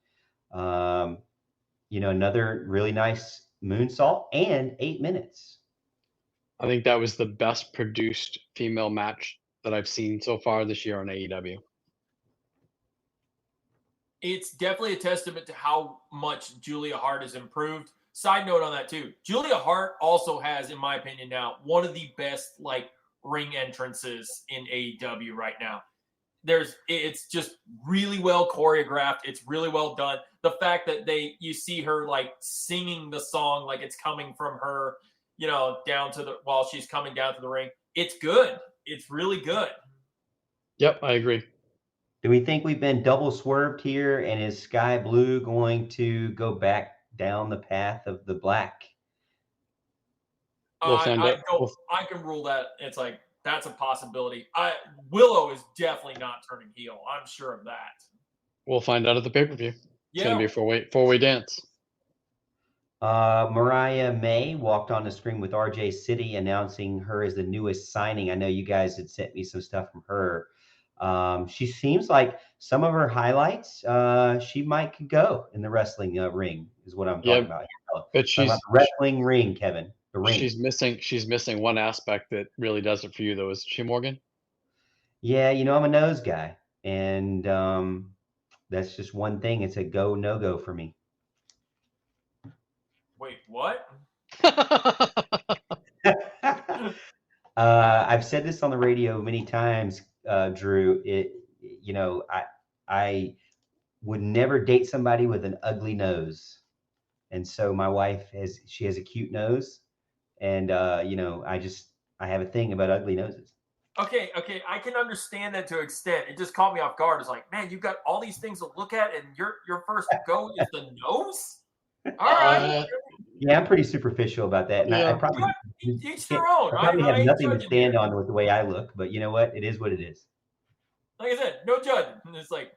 Another really nice moonsault and 8 minutes. I think that was the best produced female match that I've seen so far this year on AEW. It's definitely a testament to how much Julia Hart has improved. Side note on that too, Julia Hart also has, in my opinion now, one of the best ring entrances in AEW right now. It's just really well choreographed. It's really well done. The fact that you see her singing the song like it's coming from her, while she's coming down to the ring. It's good. It's really good. Yep, I agree. Do we think we've been double swerved here, and is Sky Blue going to go back down the path of the black? We'll find out. I can rule that. It's that's a possibility. Willow is definitely not turning heel. I'm sure of that. We'll find out at the pay-per-view. It's going to be a four-way dance. Mariah May walked on the screen with RJ City, announcing her as the newest signing. I know you guys had sent me some stuff from her. She seems like some of her highlights, she might could go in the wrestling ring, is what I'm talking about. But she's about the wrestling ring, Kevin. The ring. She's missing one aspect that really does it for you, though. Is she, Morgan? Yeah, I'm a nose guy, and that's just one thing. It's a go no go for me. Wait, what? I've said this on the radio many times, Drew. I would never date somebody with an ugly nose, and so my wife has a cute nose, and I have a thing about ugly noses. Okay, I can understand that to an extent. It just caught me off guard. It's like, man, you've got all these things to look at, and your first go is the nose. All right. Yeah, I'm pretty superficial about that, and I probably each their own. I probably have nothing to stand on with the way I look, but you know what? It is what it is. Like I said, no judging. It's like,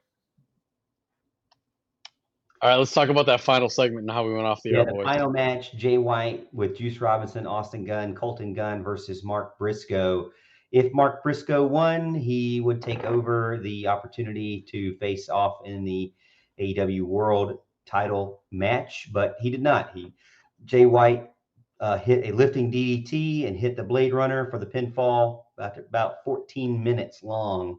all right, let's talk about that final segment and how we went off the air, boys. The final match: Jay White with Juice Robinson, Austin Gunn, Colton Gunn versus Mark Briscoe. If Mark Briscoe won, he would take over the opportunity to face off in the AEW World Title match, but he did not. Jay White hit a lifting DDT and hit the Blade Runner for the pinfall about 14 minutes long.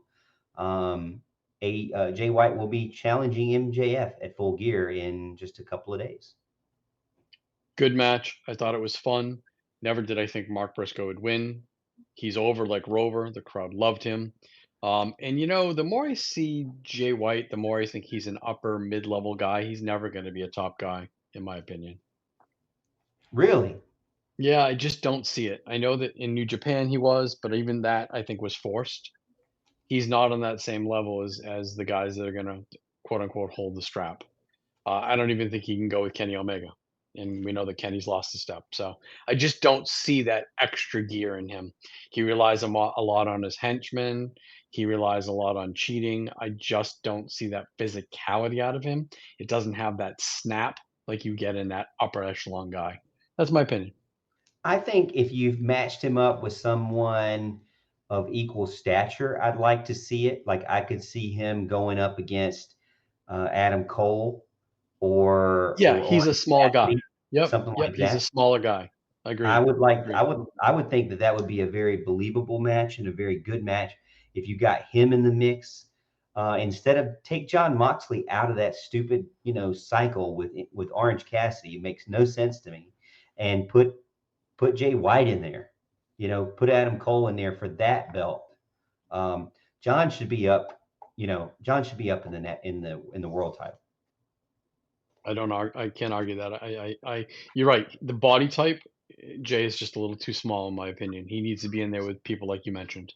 Jay White will be challenging MJF at Full Gear in just a couple of days. Good match. I thought it was fun. Never did I think Mark Briscoe would win. He's over like Rover. The crowd loved him. And the more I see Jay White, the more I think he's an upper mid-level guy. He's never going to be a top guy, in my opinion. Really? Yeah, I just don't see it. I know that in New Japan he was, but even that I think was forced. He's not on that same level as the guys that are going to quote unquote hold the strap. I don't even think he can go with Kenny Omega. And we know that Kenny's lost a step. So I just don't see that extra gear in him. He relies a lot on his henchmen. He relies a lot on cheating. I just don't see that physicality out of him. It doesn't have that snap like you get in that upper echelon guy. That's my opinion. I think if you've matched him up with someone of equal stature, I'd like to see it. Like I could see him going up against Adam Cole he's a small guy. Yep. Like he's that. a smaller guy. I agree. I would think that would be a very believable match and a very good match if you got him in the mix. Instead of take John Moxley out of that stupid, cycle with Orange Cassidy. It makes no sense to me. And put Jay White in there. Put Adam Cole in there for that belt. John should be up. John should be up in the world title. I can't argue that. You're right. The body type, Jay is just a little too small in my opinion. He needs to be in there with people like you mentioned.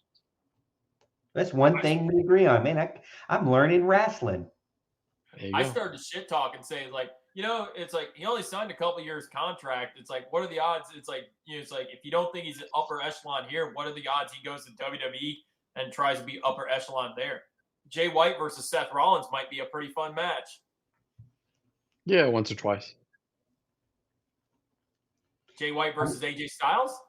That's one thing we agree on, man. I'm learning wrestling. I started to shit talk and say it's like he only signed a couple years contract. It's like, what are the odds? It's like if you don't think he's an upper echelon here, what are the odds he goes to WWE and tries to be upper echelon there? Jay White versus Seth Rollins might be a pretty fun match. Yeah, once or twice. Jay White versus AJ Styles.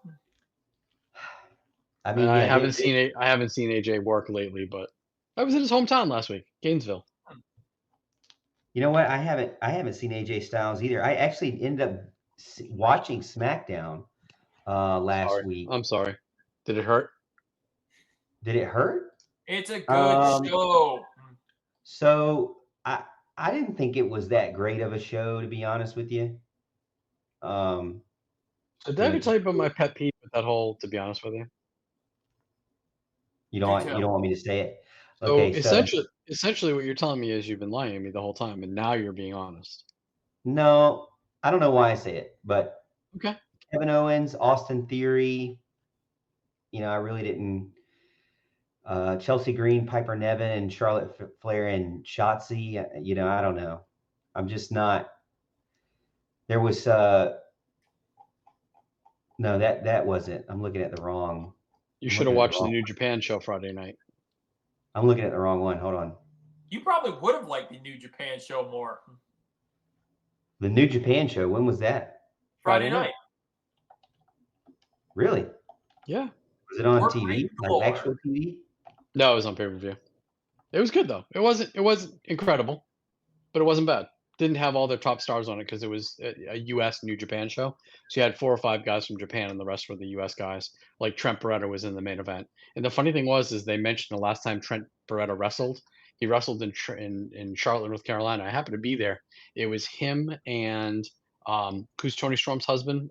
I mean, I haven't seen AJ work lately, but I was in his hometown last week, Gainesville. You know what? I haven't seen AJ Styles either. I actually ended up watching SmackDown last Sorry. week. I'm sorry. Did it hurt? Did it hurt? It's a good show. So I didn't think it was that great of a show, to be honest with you. Did I ever tell you about my pet peeve with that whole? To be honest with you. You don't want me to say it. So Okay, essentially, what you're telling me is you've been lying to me the whole time, and now you're being honest. no, I don't know why I say it, but Okay. Kevin Owens, Austin Theory, I really didn't. Chelsea Green, Piper Nevin, and Charlotte Flair and Shotzi. I don't know. I'm just not. There was no that wasn't. I'm looking at the wrong. You should have watched the New Japan show Friday night. I'm looking at the wrong one. Hold on. You probably would have liked the New Japan show more. The New Japan show. When was that? Friday night. Really? Yeah. Was it on TV? Like actual TV? No, it was on pay-per-view. It was good though. It wasn't incredible, but it wasn't bad. Didn't have all their top stars on it because it was a U.S. New Japan show. So you had 4 or 5 guys from Japan, and the rest were the U.S. guys. Like Trent Beretta was in the main event. And the funny thing is they mentioned the last time Trent Beretta wrestled, he wrestled in Charlotte, North Carolina. I happened to be there. It was him and who's Tony Storm's husband,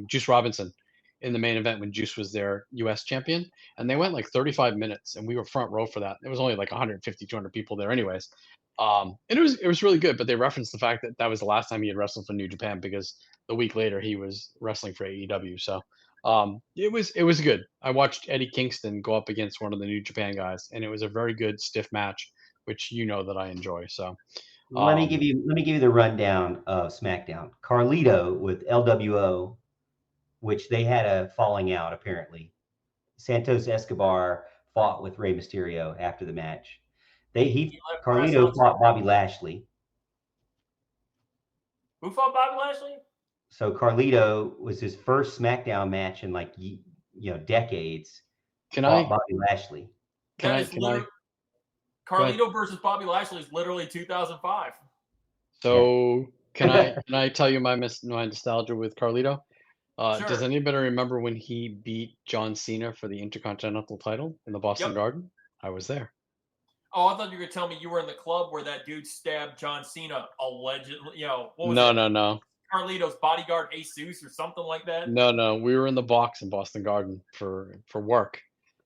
Juice Robinson, in the main event when Juice was their U.S. champion. And they went like 35 minutes, and we were front row for that. There was only like 150, 200 people there anyways. And it was really good, but they referenced the fact that was the last time he had wrestled for New Japan because the week later he was wrestling for AEW. So it was good. I watched Eddie Kingston go up against one of the New Japan guys, and it was a very good stiff match, which you know that I enjoy. So let me give you the rundown of SmackDown. Carlito with LWO, which they had a falling out apparently. Santos Escobar fought with Rey Mysterio after the match. Carlito fought Bobby Lashley. Who fought Bobby Lashley? So Carlito was his first SmackDown match in like decades. Bobby Lashley. Carlito versus Bobby Lashley is literally 2005. So can I tell you my nostalgia with Carlito? Sure. Does anybody remember when he beat John Cena for the Intercontinental title in the Boston Garden? I was there. Oh, I thought you were going to tell me you were in the club where that dude stabbed John Cena allegedly. No. Carlito's bodyguard Jesus or something like that? No. We were in the box in Boston Garden for work.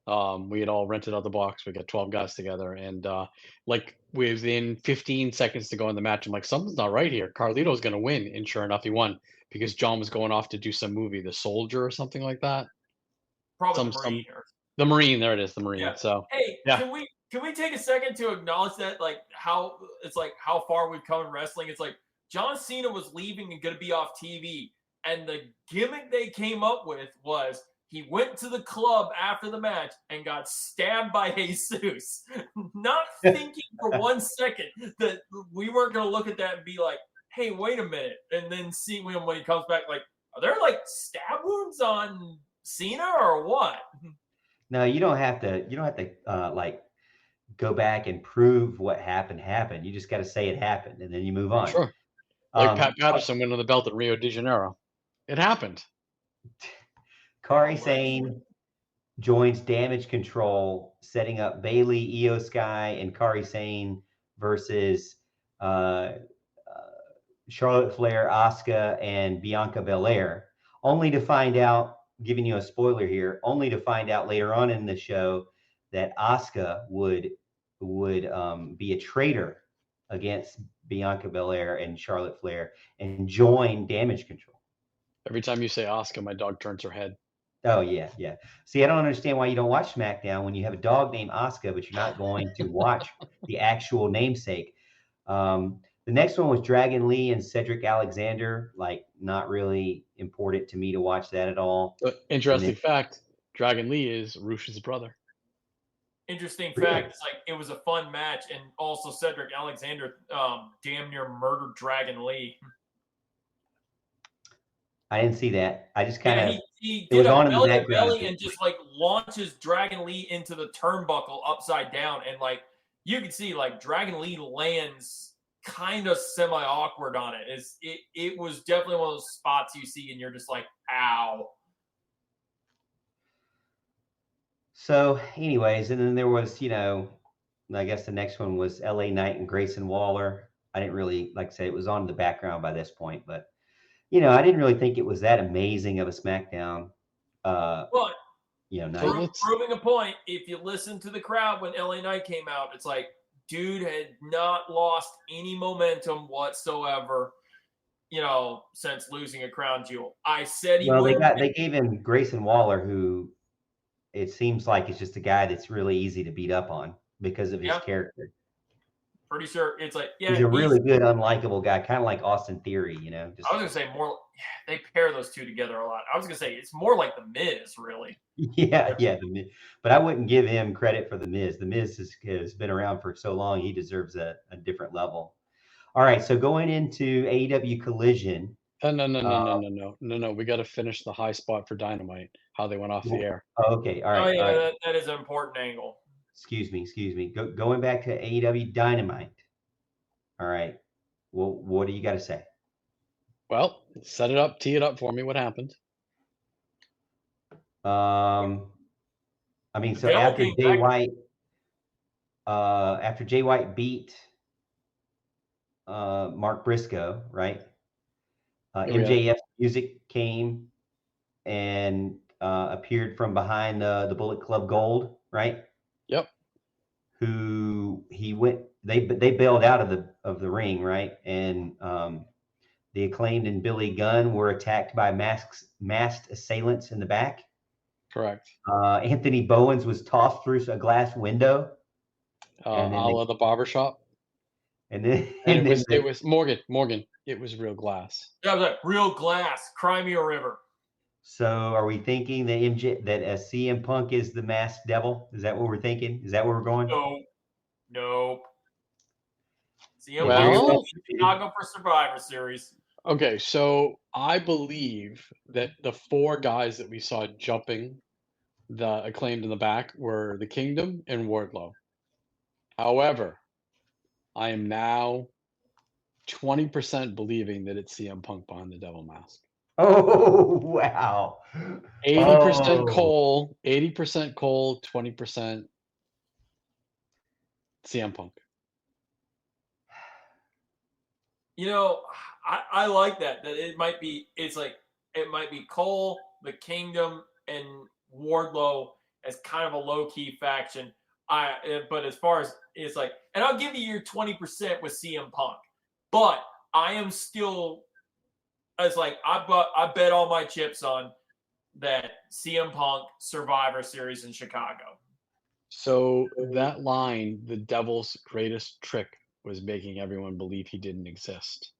We had all rented out the box. We got 12 guys together, and like within 15 seconds to go in the match, I'm like, something's not right here. Carlito's going to win, and sure enough, he won because John was going off to do some movie, The Soldier or something like that. Probably the Marine. The Marine. There it is, the Marine. Yeah. So hey, can we take a second to acknowledge that, like how far we've come in wrestling? It's like John Cena was leaving and going to be off TV, and the gimmick they came up with was he went to the club after the match and got stabbed by Jesus, not thinking for 1 second that we weren't going to look at that and be like, hey, wait a minute, and then see when he comes back, like, are there like stab wounds on Cena or what? No, you don't have to like go back and prove what happened. You just got to say it happened, and then you move on. Sure. Like Pat Patterson winning the belt at Rio de Janeiro. It happened. Kairi Sane joins Damage Control, setting up Bayley, Io Sky, and Kairi Sane versus Charlotte Flair, Asuka, and Bianca Belair, only to find out, giving you a spoiler here, only to find out later on in the show that Asuka would be a traitor against Bianca Belair and Charlotte Flair and join Damage Control. Every time you say Asuka, my dog turns her head. Oh, yeah. See, I don't understand why you don't watch SmackDown when you have a dog named Asuka, but you're not going to watch the actual namesake. The next one was Dragon Lee and Cedric Alexander. Like, not really important to me to watch that at all. Interesting fact, Dragon Lee is Rush's brother. Interesting fact, it's like it was a fun match, and also Cedric Alexander damn near murdered Dragon Lee. I didn't see that. I just kind of he did a belly to belly and just like launches Dragon Lee into the turnbuckle upside down, and like you can see like Dragon Lee lands kind of semi-awkward on it. It was definitely one of those spots you see and you're just like, ow. So, anyways, and then there was, I guess the next one was LA Knight and Grayson Waller. I didn't really, like I said, it was on the background by this point, but, I didn't really think it was that amazing of a SmackDown. But Night. Proving a point, if you listen to the crowd when LA Knight came out, it's like, dude had not lost any momentum whatsoever, since losing a crown jewel. I said he would. They gave him Grayson Waller, who it seems like is just a guy that's really easy to beat up on because of his character. Pretty sure it's like, he's a really good, unlikable guy, kind of like Austin Theory, I was gonna say more. They pair those two together a lot. I was gonna say it's more like the Miz, really. Yeah, the Miz. But I wouldn't give him credit for the Miz. The Miz has been around for so long; he deserves a different level. All right, so going into AEW Collision. No. We got to finish the high spot for Dynamite. How they went off the air. Oh, okay, all right. Oh yeah, all right. That is an important angle. Excuse me. Going back to AEW Dynamite. All right. Well, what do you got to say? Well, set it up, tee it up for me. What happened? So after Jay White beat Mark Briscoe, right? MJF's music came and appeared from behind the Bullet Club Gold, right? Yep. They bailed out of the ring, right? And the Acclaimed and Billy Gunn were attacked by masked assailants in the back. Correct. Anthony Bowens was tossed through a glass window. A la the barbershop. And then it was Morgan. It was real glass. Yeah, it was like real glass. Cry me a river. So are we thinking that CM Punk is the masked devil? Is that what we're thinking? Is that where we're going? Nope. CM Punk is Chicago for Survivor Series. Okay, so I believe that the 4 guys that we saw jumping the Acclaimed in the back were the Kingdom and Wardlow. However, I am now 20% believing that it's CM Punk behind the devil mask. Oh, wow. 80% Cole, 20% CM Punk. I like that it might be Cole, the Kingdom, and Wardlow as kind of a low-key faction. But as far as it's like, and I'll give you your 20% with CM Punk, but I am still, I bet all my chips on that CM Punk Survivor Series in Chicago. So that line, the devil's greatest trick was making everyone believe he didn't exist,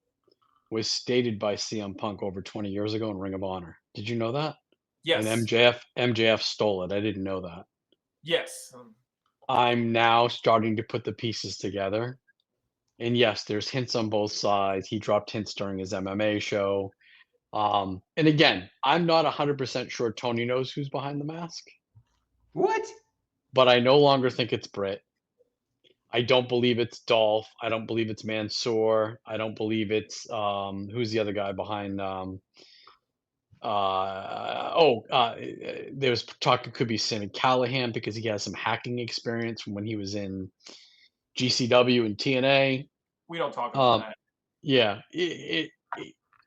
was stated by CM Punk over 20 years ago in Ring of Honor. Did you know that? Yes. And MJF stole it. I didn't know that. Yes. I'm now starting to put the pieces together. And yes, there's hints on both sides. He dropped hints during his MMA show. And again, I'm not 100% sure Tony knows who's behind the mask. What? But I no longer think it's Britt. I don't believe it's Dolph. I don't believe it's Mansoor. I don't believe it's who's the other guy behind there was talk it could be Sammy Callahan because he has some hacking experience from when he was in GCW and TNA. We don't talk about that. Yeah, it's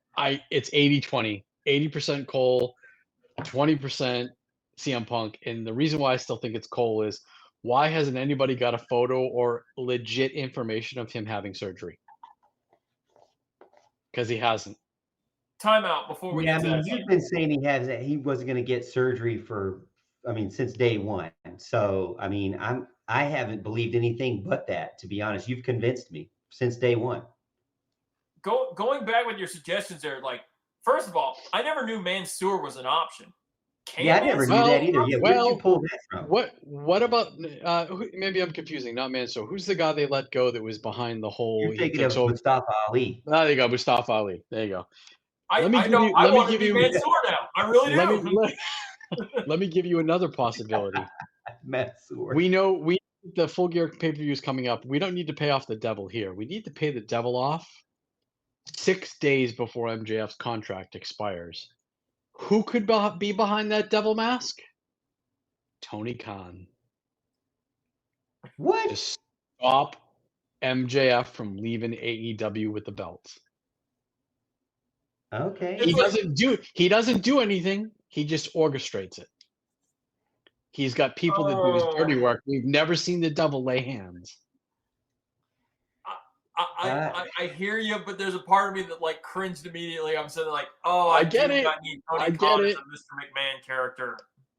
80-20. 80% Cole, 20% CM Punk. And the reason why I still think it's Cole is why hasn't anybody got a photo or legit information of him having surgery? Because he hasn't. Timeout before we get to that. You've been saying he wasn't going to get surgery since day one. So, I haven't believed anything but that, to be honest. You've convinced me since day one. Going back with your suggestions there, first of all, I never knew Mansoor was an option. I never knew that either. Yeah, where did you pull that from? What about maybe I'm confusing, not Mansoor. Who's the guy they let go that was behind the whole? You're thinking of Mustafa Ali. There you go, Mustafa Ali. There you go. I want to be Mansoor now. I really do. Let me give you another possibility. Mansoor. We know the Full Gear pay-per-view is coming up. We don't need to pay off the devil here. We need to pay the devil off 6 days before MJF's contract expires. Who could be behind that devil mask? Tony Khan. What? To stop MJF from leaving AEW with the belt. Okay. He doesn't do anything. He just orchestrates it. He's got people that do his dirty work. We've never seen the devil lay hands. I hear you, but there's a part of me that like cringed immediately. I'm saying like, oh, I get it. Need Tony Khan as a Mr. McMahon character.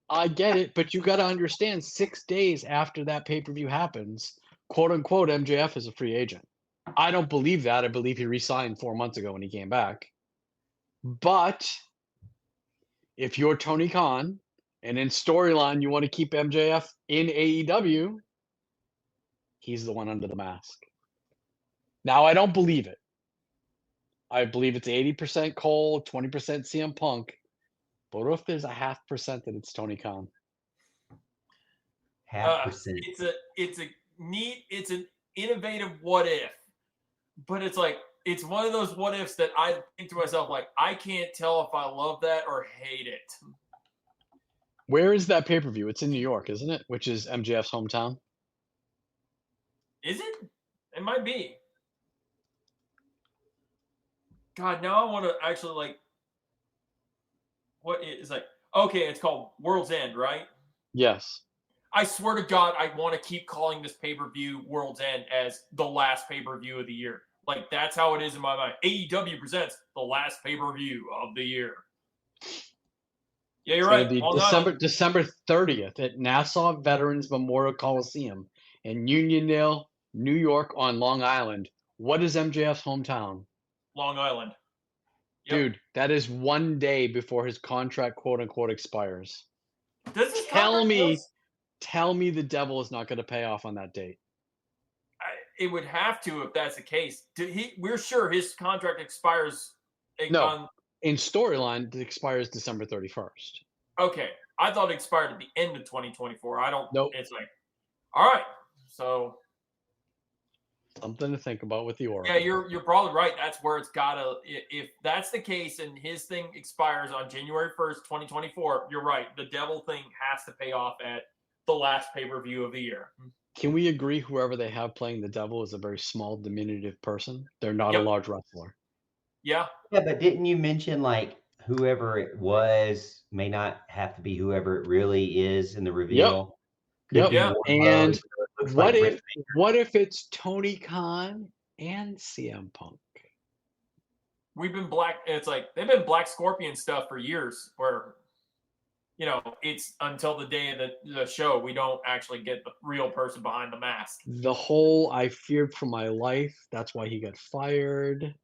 I get it, but you got to understand 6 days after that pay-per-view happens, quote unquote, MJF is a free agent. I don't believe that. I believe he re-signed 4 months ago when he came back. But if you're Tony Khan and in storyline you want to keep MJF in AEW, he's the one under the mask. Now, I don't believe it. I believe it's 80% Cole, 20% CM Punk. But what if there's a 0.5% that it's Tony Khan? 0.5%. It's an innovative what if, but it's like it's one of those what ifs that I think to myself like I can't tell if I love that or hate it. Where is that pay-per-view? It's in New York, isn't it? Which is MJF's hometown. Is it? It might be. God, now I want to actually like. What is like? Okay, it's called World's End, right? Yes. I swear to God, I want to keep calling this pay-per-view World's End as the last pay-per-view of the year. Like that's how it is in my mind. AEW presents the last pay-per-view of the year. Yeah, you're right. December 30th at Nassau Veterans Memorial Coliseum in Uniondale, New York on Long Island. What is MJF's hometown? Long Island. Yep. Dude, that is 1 day before his contract, quote unquote, expires. Does this tell me the devil is not going to pay off on that date. It would have to if that's the case. We're sure his contract expires. In storyline, it expires December 31st. Okay, I thought it expired at the end of 2024. I don't. Nope. It's like, all right, so. Something to think about with the Oracle. Yeah, you're probably right. That's where it's gotta. If that's the case, and his thing expires on January 1st, 2024, you're right. The devil thing has to pay off at the last pay-per-view of the year. Can we agree? Whoever they have playing the devil is a very small, diminutive person. They're not a large wrestler. Yeah. Yeah, but didn't you mention like whoever it was may not have to be whoever it really is in the reveal? Yep. And what if it's Tony Khan and CM Punk? We've been it's like they've been Black Scorpion stuff for years where, it's until the day of the show, we don't actually get the real person behind the mask. The whole I feared for my life, that's why he got fired.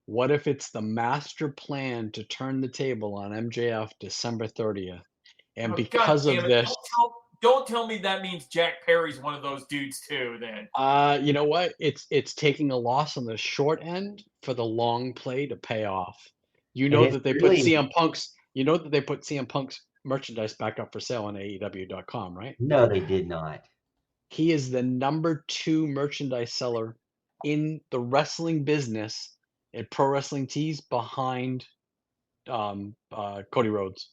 What if it's the master plan to turn the table on MJF December 30th? And because of this... Don't tell me that means Jack Perry's one of those dudes too, then. You know what? It's taking a loss on the short end for the long play to pay off. You know that they put CM Punk's merchandise back up for sale on AEW.com, right? No, they did not. He is the number 2 merchandise seller in the wrestling business at Pro Wrestling Tees behind Cody Rhodes.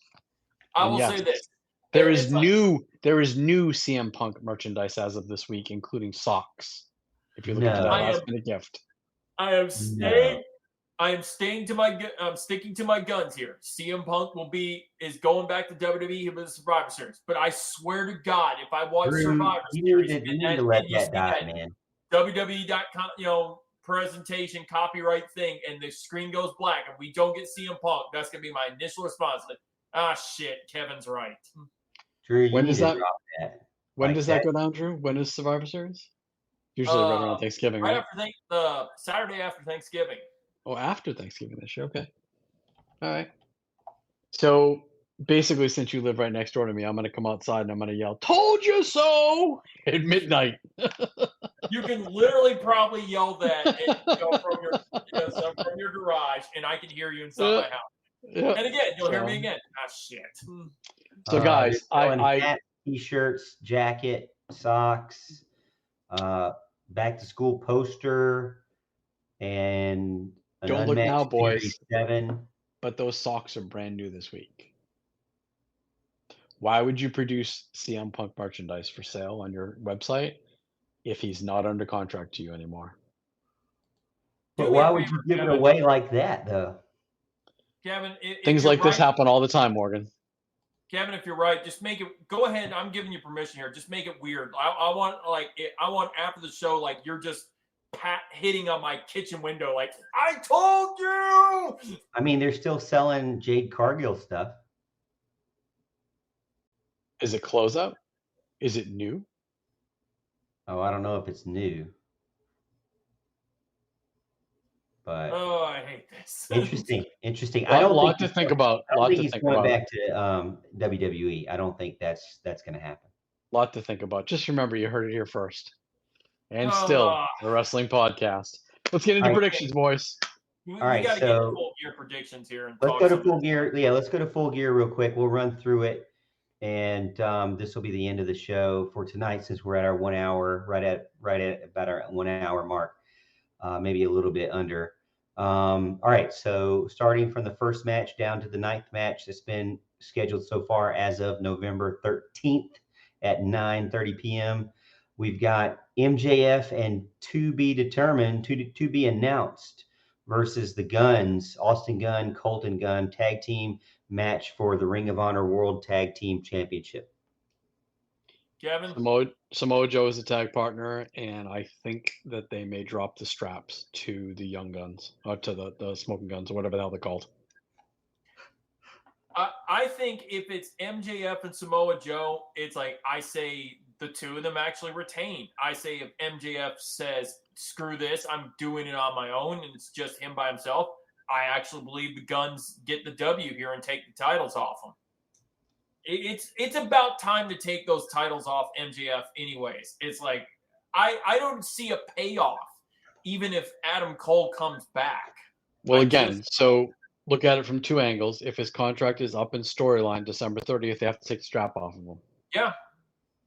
I will say this. There is new CM Punk merchandise as of this week, including socks. If you look into that last minute gift. I'm sticking to my guns here. CM Punk is going back to WWE with the Survivor Series. But I swear to God, if I watch Survivor Series, you need to let that die, man. WWE.com, presentation copyright thing, and the screen goes black, and we don't get CM Punk, that's gonna be my initial response. Like, shit, Kevin's right. Drew, when does that go down, Drew? When is Survivor Series? Usually right around Thanksgiving, right? After the Saturday after Thanksgiving. Oh, after Thanksgiving this year. Okay. All right. So basically, since you live right next door to me, I'm going to come outside and I'm going to yell, "Told you so!" at midnight. You can literally probably yell that from your garage, and I can hear you inside my house. Yeah. And again, you'll hear me again. Shit. So guys, I T-shirts, jacket, socks, back to school poster, and an Don't look now, unmatched boys, Series 7. but those socks are brand new this week. Why would you produce CM Punk merchandise for sale on your website if he's not under contract to you anymore? Do But me a why would favor, you give it Kevin. away like that, though? Kevin, if Things you're like this right, happen all the time, Morgan. Kevin, if you're right, just make it. Go ahead. I'm giving you permission here. Just make it weird. I want I want after the show, like you're just hitting on my kitchen window, like I told you. I mean, they're still selling Jade Cargill stuff. Is it closeout? Is it new? Oh, I don't know if it's new, but Oh, I hate this. interesting. I don't Lot think to think about. I don't Lot think to he's think going about. back to WWE. I don't think that's going to happen. Lot to think about. Just remember, you heard it here first. And still, the wrestling podcast. Let's get into predictions, boys. We All right, got to so get to full gear predictions here and let's talk go to some Full Gear. Yeah, let's go to Full Gear real quick. We'll run through it, and this will be the end of the show for tonight since we're at our 1 hour, right at about our 1 hour mark, maybe a little bit under. All right, so starting from the first match down to the ninth match that's been scheduled so far as of November 13th at 9:30 p.m. We've got MJF and to be determined, to be announced versus the Guns, Austin Gunn, Colton Gunn, tag team match for the Ring of Honor World Tag Team Championship. Kevin? Samoa Joe is a tag partner, and I think that they may drop the straps to the Young Guns, or to the Smoking Guns, or whatever the hell they're called. I think if it's MJF and Samoa Joe, it's like I say the two of them actually retain. I say if MJF says, screw this, I'm doing it on my own, and it's just him by himself, I actually believe the Guns get the W here and take the titles off them. It's about time to take those titles off MJF anyways. It's like, I don't see a payoff, even if Adam Cole comes back. Well, so look at it from two angles. If his contract is up in storyline December 30th, they have to take the strap off of him. Yeah.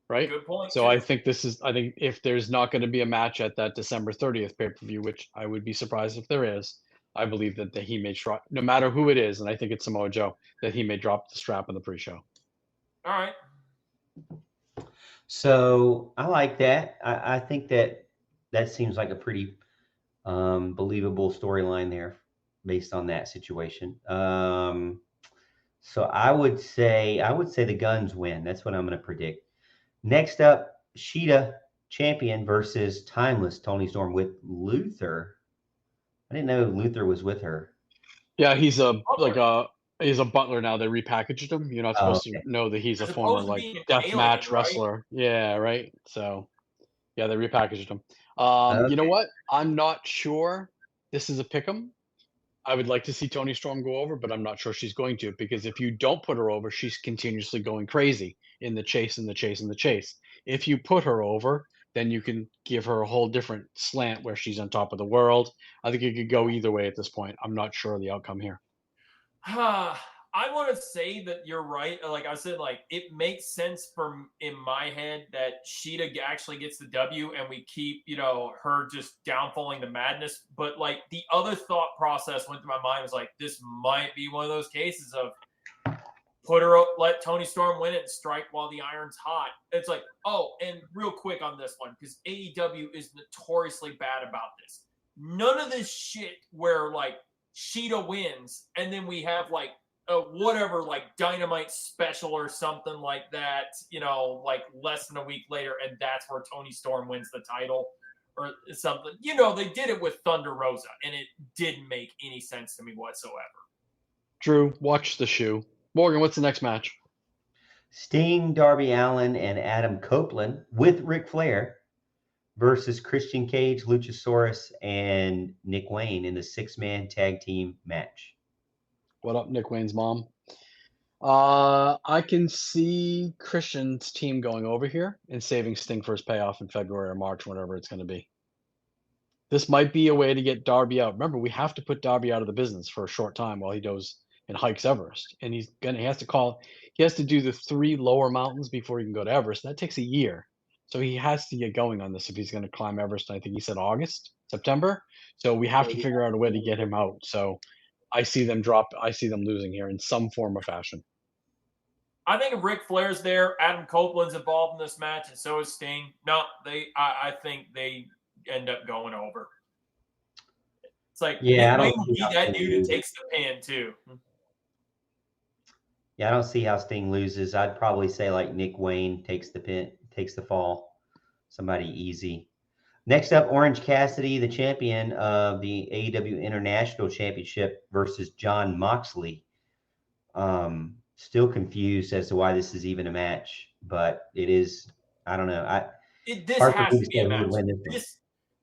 Right? Good point. So I think if there's not going to be a match at that December 30th pay-per-view, which I would be surprised if there is, I believe that he may drop, no matter who it is, and I think it's Samoa Joe, that he may drop the strap in the pre-show. All right. So I like that. I think that seems like a pretty believable storyline there based on that situation. So I would say the Guns win. That's what I'm going to predict. Next up, Sheeta champion versus Timeless Tony Storm with Luther. I didn't know Luther was with her. Yeah, he's a butler now. They repackaged him. You're not supposed to know that he's a former death match wrestler. Yeah, right. So yeah, they repackaged him. You know what? I'm not sure. This is a pick'em. I would like to see Toni Storm go over, but I'm not sure she's going to, because if you don't put her over, she's continuously going crazy in the chase and the chase and the chase. If you put her over, then you can give her a whole different slant where she's on top of the world. I think it could go either way at this point. I'm not sure of the outcome here. I want to say that you're right. Like I said, like it makes sense in my head that Sheeta actually gets the W and we keep, her just downfalling the madness. But like the other thought process went through my mind was like, this might be one of those cases of put her up, let Toni Storm win it and strike while the iron's hot. It's like, oh, and real quick on this one, because AEW is notoriously bad about this. None of this shit where like Sheeta wins and then we have like whatever, like Dynamite special or something like that, like less than a week later, and that's where Toni Storm wins the title or something. They did it with Thunder Rosa, and it didn't make any sense to me whatsoever. Drew, watch the shoe. Morgan, what's the next match? Sting, Darby Allin, and Adam Copeland with Ric Flair versus Christian Cage, Luchasaurus, and Nick Wayne in the 6-man tag team match. What up, Nick Wayne's mom? I can see Christian's team going over here and saving Sting for his payoff in February or March, whatever it's going to be. This might be a way to get Darby out. Remember, we have to put Darby out of the business for a short time while he goes and hikes Everest. And he has to do the 3 lower mountains before he can go to Everest. That takes a year. So he has to get going on this if he's going to climb Everest. I think he said September. So we have to figure out a way to get him out. So I see them losing here in some form or fashion. I think if Ric Flair's there, Adam Copeland's involved in this match, and so is Sting. No, I think they end up going over. It's like Yeah, Nick Wayne would be that dude who takes the pin too. Yeah, I don't see how Sting loses. I'd probably say like Nick Wayne takes the fall. Somebody easy. Next up, Orange Cassidy, the champion of the AEW International Championship versus Jon Moxley. Still confused as to why this is even a match, but it is. I don't know. This has to be a match.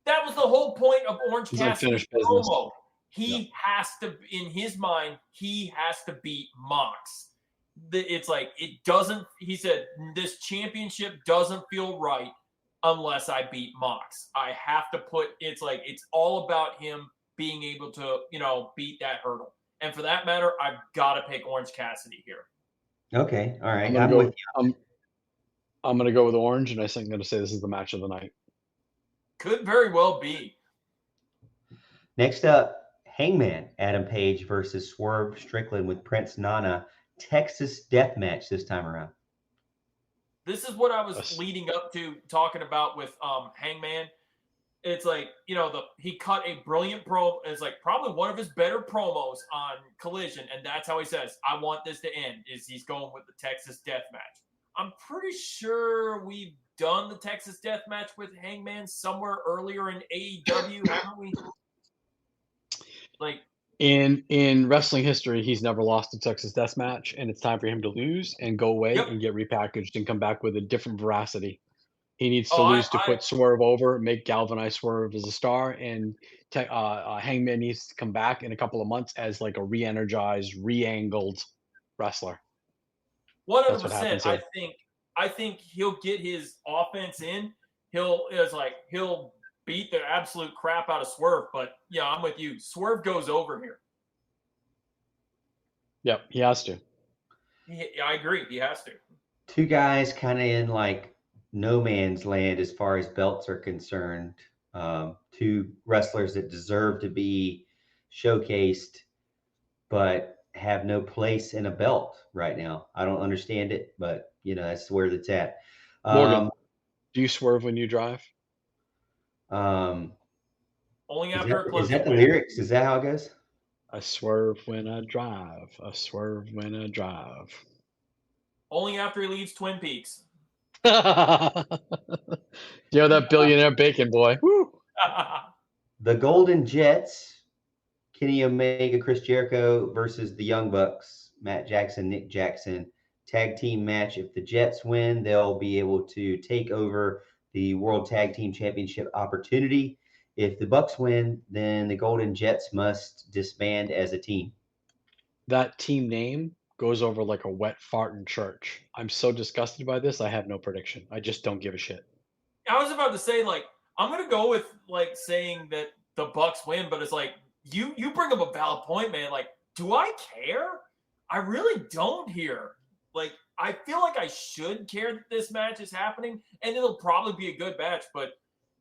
That was the whole point of Orange Cassidy's promo. He has to, in his mind, he has to beat Mox. It's like, it doesn't, he said, this championship doesn't feel right unless I beat Mox. I have to it's like, it's all about him being able to, beat that hurdle. And for that matter, I've got to pick Orange Cassidy here. Okay. All right. I'm with you. I'm going to go with Orange, and I think I'm going to say this is the match of the night. Could very well be. Next up, Hangman Adam Page versus Swerve Strickland with Prince Nana. Texas death match this time around. This is what I was leading up to talking about with Hangman. It's like, he cut a brilliant promo. It's like probably one of his better promos on Collision, and that's how he says, I want this to end, is he's going with the Texas death match. I'm pretty sure we've done the Texas death match with Hangman somewhere earlier in AEW, haven't we? Like, in wrestling history, he's never lost a Texas death match, and it's time for him to lose and go away and get repackaged and come back with a different veracity. He needs to lose to put Swerve over, make galvanize Swerve as a star, and Hangman needs to come back in a couple of months as like a re-energized, re-angled wrestler. 100%. I think he'll get his offense in. He'll beat the absolute crap out of Swerve. But yeah, I'm with you. Swerve goes over here. Yep, he has to. I agree. He has to. Two guys kind of in like no man's land as far as belts are concerned. Two wrestlers that deserve to be showcased, but have no place in a belt right now. I don't understand it, but that's where it's at. Morgan, do you swerve when you drive? Only after is that the lyrics? Is that how it goes? I swerve when I drive. I swerve when I drive. Only after he leaves Twin Peaks. That billionaire bacon boy. Woo. The Golden Jets, Kenny Omega, Chris Jericho versus the Young Bucks, Matt Jackson, Nick Jackson. Tag team match. If the Jets win, they'll be able to take over the World Tag Team Championship opportunity. If the Bucks win, then the Golden Jets must disband as a team. That team name goes over like a wet fart in church. I'm so disgusted by this. I have no prediction. I just don't give a shit. I was about to say, like, I'm gonna go with like saying that the Bucks win, but it's like you bring up a valid point, man. Like, do I care? I really don't here. Like, I feel like I should care that this match is happening, and it'll probably be a good match. But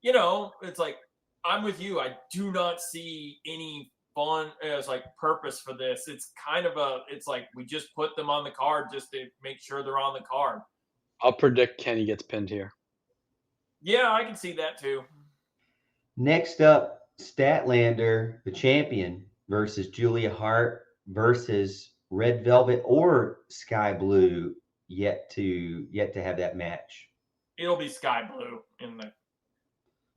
it's like I'm with you. I do not see any fun as like purpose for this. It's kind of it's like we just put them on the card just to make sure they're on the card. I'll predict Kenny gets pinned here. Yeah, I can see that too. Next up, Statlander, the champion, versus Julia Hart versus Red Velvet or Sky Blue. Yet to have that match. It'll be Sky Blue in the.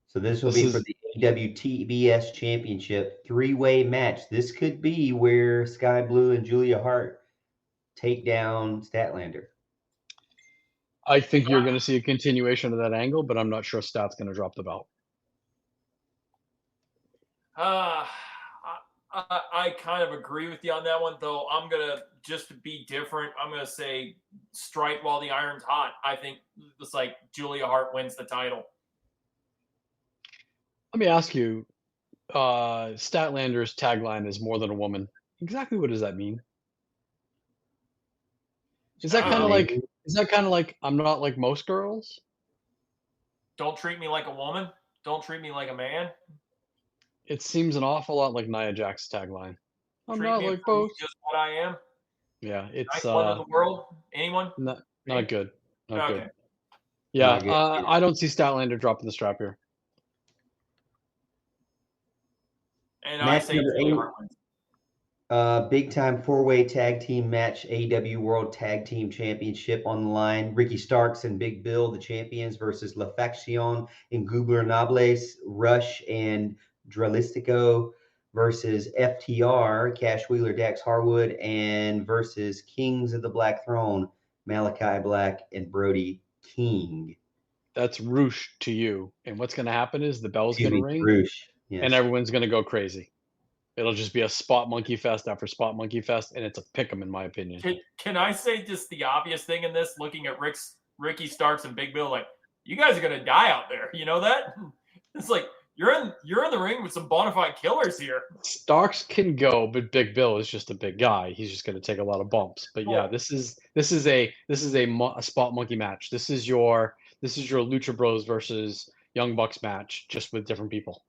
So this will be for the AWTBS Championship 3-way match. This could be where Sky Blue and Julia Hart take down Statlander. I think you're going to see a continuation of that angle, but I'm not sure Stat's going to drop the belt. I kind of agree with you on that one, though. I'm going to, just to be different, I'm going to say strike while the iron's hot. I think it's like Julia Hart wins the title. Let me ask you, Statlander's tagline is more than a woman. Exactly what does that mean? Is that kind of like I'm not like most girls? Don't treat me like a woman. Don't treat me like a man. It seems an awful lot like Nia Jax's tagline. I'm Treat not me like for both. just what I am. Yeah, it's Nice one in the world. Anyone? not good. Not Okay. good. Yeah, Not good. I don't see Statlander dropping the strap here. And Match I say number Julia 8. Hart wins. Big time 4-way tag team match, AEW World Tag Team Championship on the line. Ricky Starks and Big Bill, the champions, versus La Facción Ingobernables, Rush and Dralistico versus FTR, Cash Wheeler, Dax Harwood, and versus Kings of the Black Throne, Malachi Black and Brody King. That's Roosh to you. And what's going to happen is the bell's going to ring, Roosh. Yes. and everyone's going to go crazy. It'll just be a spot monkey fest after spot monkey fest, and it's a pick 'em in my opinion. Can I say just the obvious thing in this? Looking at Ricky Starks and Big Bill, like, you guys are gonna die out there. You know that? It's like you're in the ring with some bona fide killers here. Starks can go, but Big Bill is just a big guy. He's just going to take a lot of bumps. But yeah, this is a spot monkey match. This is your Lucha Bros versus Young Bucks match, just with different people.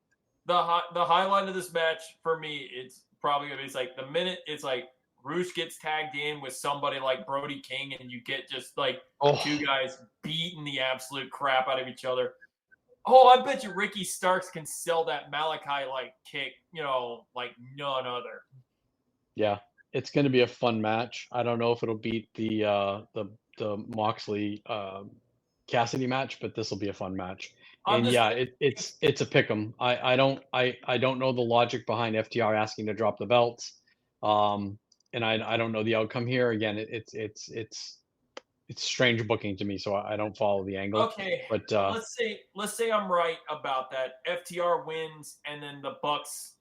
The highlight of this match for me, it's probably gonna be like the minute it's like Roosh gets tagged in with somebody like Brody King, and you get just like two guys beating the absolute crap out of each other. Oh, I bet you Ricky Starks can sell that Malachi like kick, like none other. Yeah, it's going to be a fun match. I don't know if it'll beat the Moxley Cassidy match, but this will be a fun match. And it's a pick 'em. I don't know the logic behind FTR asking to drop the belts, and I don't know the outcome here. Again, it's strange booking to me, so I don't follow the angle. Okay, but let's say I'm right about that. FTR wins, and then the Bucks,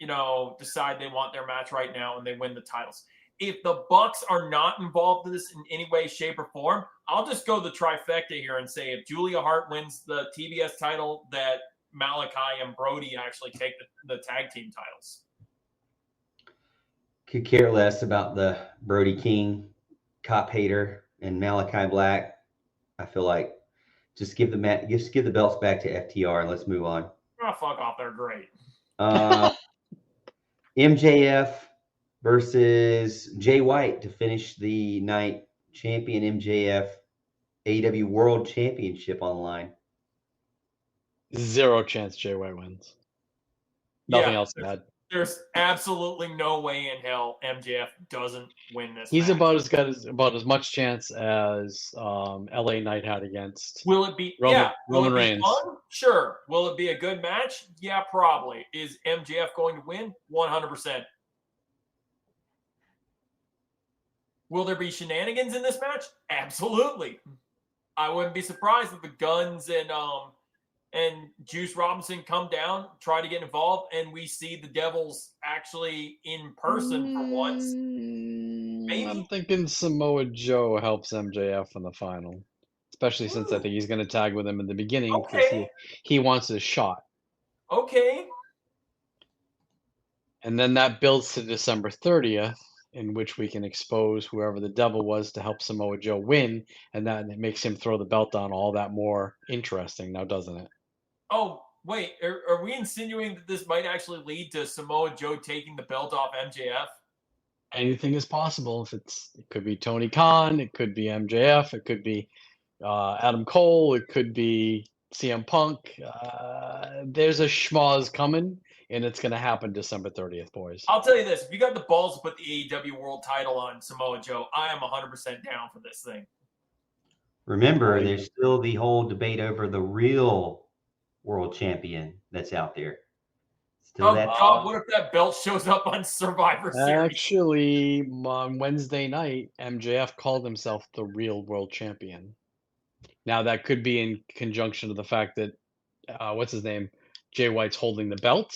decide they want their match right now, and they win the titles. If the Bucks are not involved in this in any way, shape, or form, I'll just go the trifecta here and say if Julia Hart wins the TBS title, that Malachi and Brody actually take the tag team titles. Could care less about the Brody King cop hater and Malachi Black. I feel like just give the belts back to FTR and let's move on. Oh, fuck off! They're great. MJF versus Jay White to finish the night. Champion MJF, AEW World Championship on the line. 0 chance Jay White wins. Nothing else to add. There's absolutely no way in hell MJF doesn't win this. He's match. about as much chance as LA Knight had against. Will it be Roman Reigns? Fun? Sure. Will it be a good match? Yeah, probably. Is MJF going to win? 100%. Will there be shenanigans in this match? Absolutely. I wouldn't be surprised if the Guns and Juice Robinson come down, try to get involved, and we see the Devils actually in person for once. Maybe? I'm thinking Samoa Joe helps MJF in the final, especially since I think he's going to tag with him in the beginning because he wants his shot. Okay. And then that builds to December 30th, in which we can expose whoever the devil was to help Samoa Joe win, and that makes him throw the belt down all that more interesting now, doesn't it? Oh, wait, are we insinuating that this might actually lead to Samoa Joe taking the belt off MJF? Anything is possible. It could be Tony Khan, it could be MJF, it could be Adam Cole, it could be CM Punk. There's a schmoz coming, and it's going to happen December 30th, boys. I'll tell you this. If you got the balls to put the AEW World title on Samoa Joe, I am 100% down for this thing. Remember, there's still the whole debate over the real world champion that's out there. God, what if that belt shows up on Survivor Series? Actually, on Wednesday night, MJF called himself the real world champion. Now, that could be in conjunction to the fact that, what's his name? Jay White's holding the belt.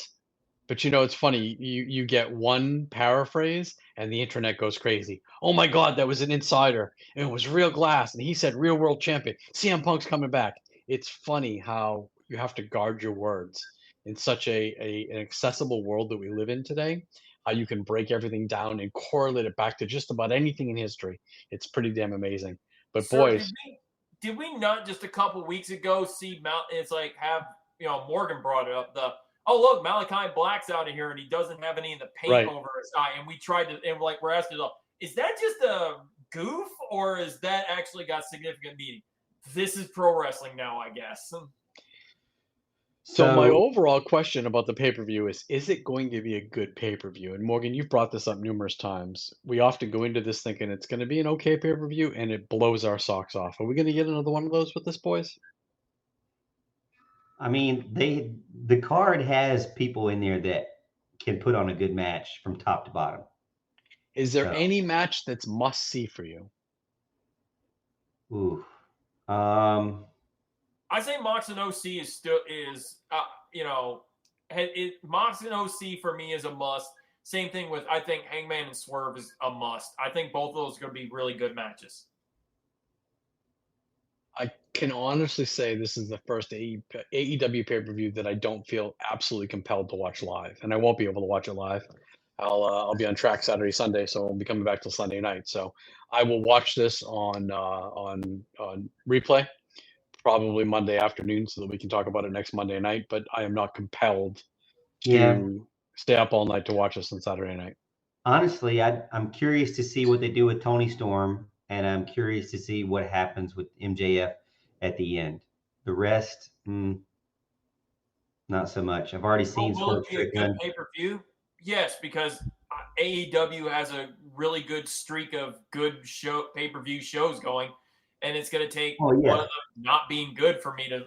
But it's funny. You get one paraphrase and the internet goes crazy. Oh my God, that was an insider. It was real glass. And he said real world champion. CM Punk's coming back. It's funny how you have to guard your words in such an accessible world that we live in today. How you can break everything down and correlate it back to just about anything in history. It's pretty damn amazing. But boys, did we not just a couple weeks ago see it's like have Morgan brought it up, oh look, Malachi Black's out of here and he doesn't have any of the paint over his eye, and we tried to, and we're asking, is that just a goof or is that actually got significant meaning? This is pro wrestling now, I guess. So my overall question about the pay-per-view is it going to be a good pay-per-view? And Morgan, you've brought this up numerous times. We often go into this thinking it's going to be an okay pay-per-view, and it blows our socks off. Are we going to get another one of those with this, boys? I mean, the card has people in there that can put on a good match from top to bottom. Is there any match that's must-see for you? Ooh. I say Mox and OC Mox and OC for me is a must. Same thing with, I think Hangman and Swerve is a must. I think both of those are going to be really good matches. I can honestly say this is the first AEW pay-per-view that I don't feel absolutely compelled to watch live, and I won't be able to watch it live. I'll be on track Saturday, Sunday, so I'll be coming back till Sunday night. So I will watch this on replay, probably Monday afternoon, so that we can talk about it next Monday night. But I am not compelled to stay up all night to watch this on Saturday night. Honestly, I'm curious to see what they do with Tony Storm, and I'm curious to see what happens with MJF at the end. The rest, not so much. I've already seen Will it be a good pay-per-view? Yes, because AEW has a really good streak of good pay-per-view shows going, and it's going to take one of them not being good for me to,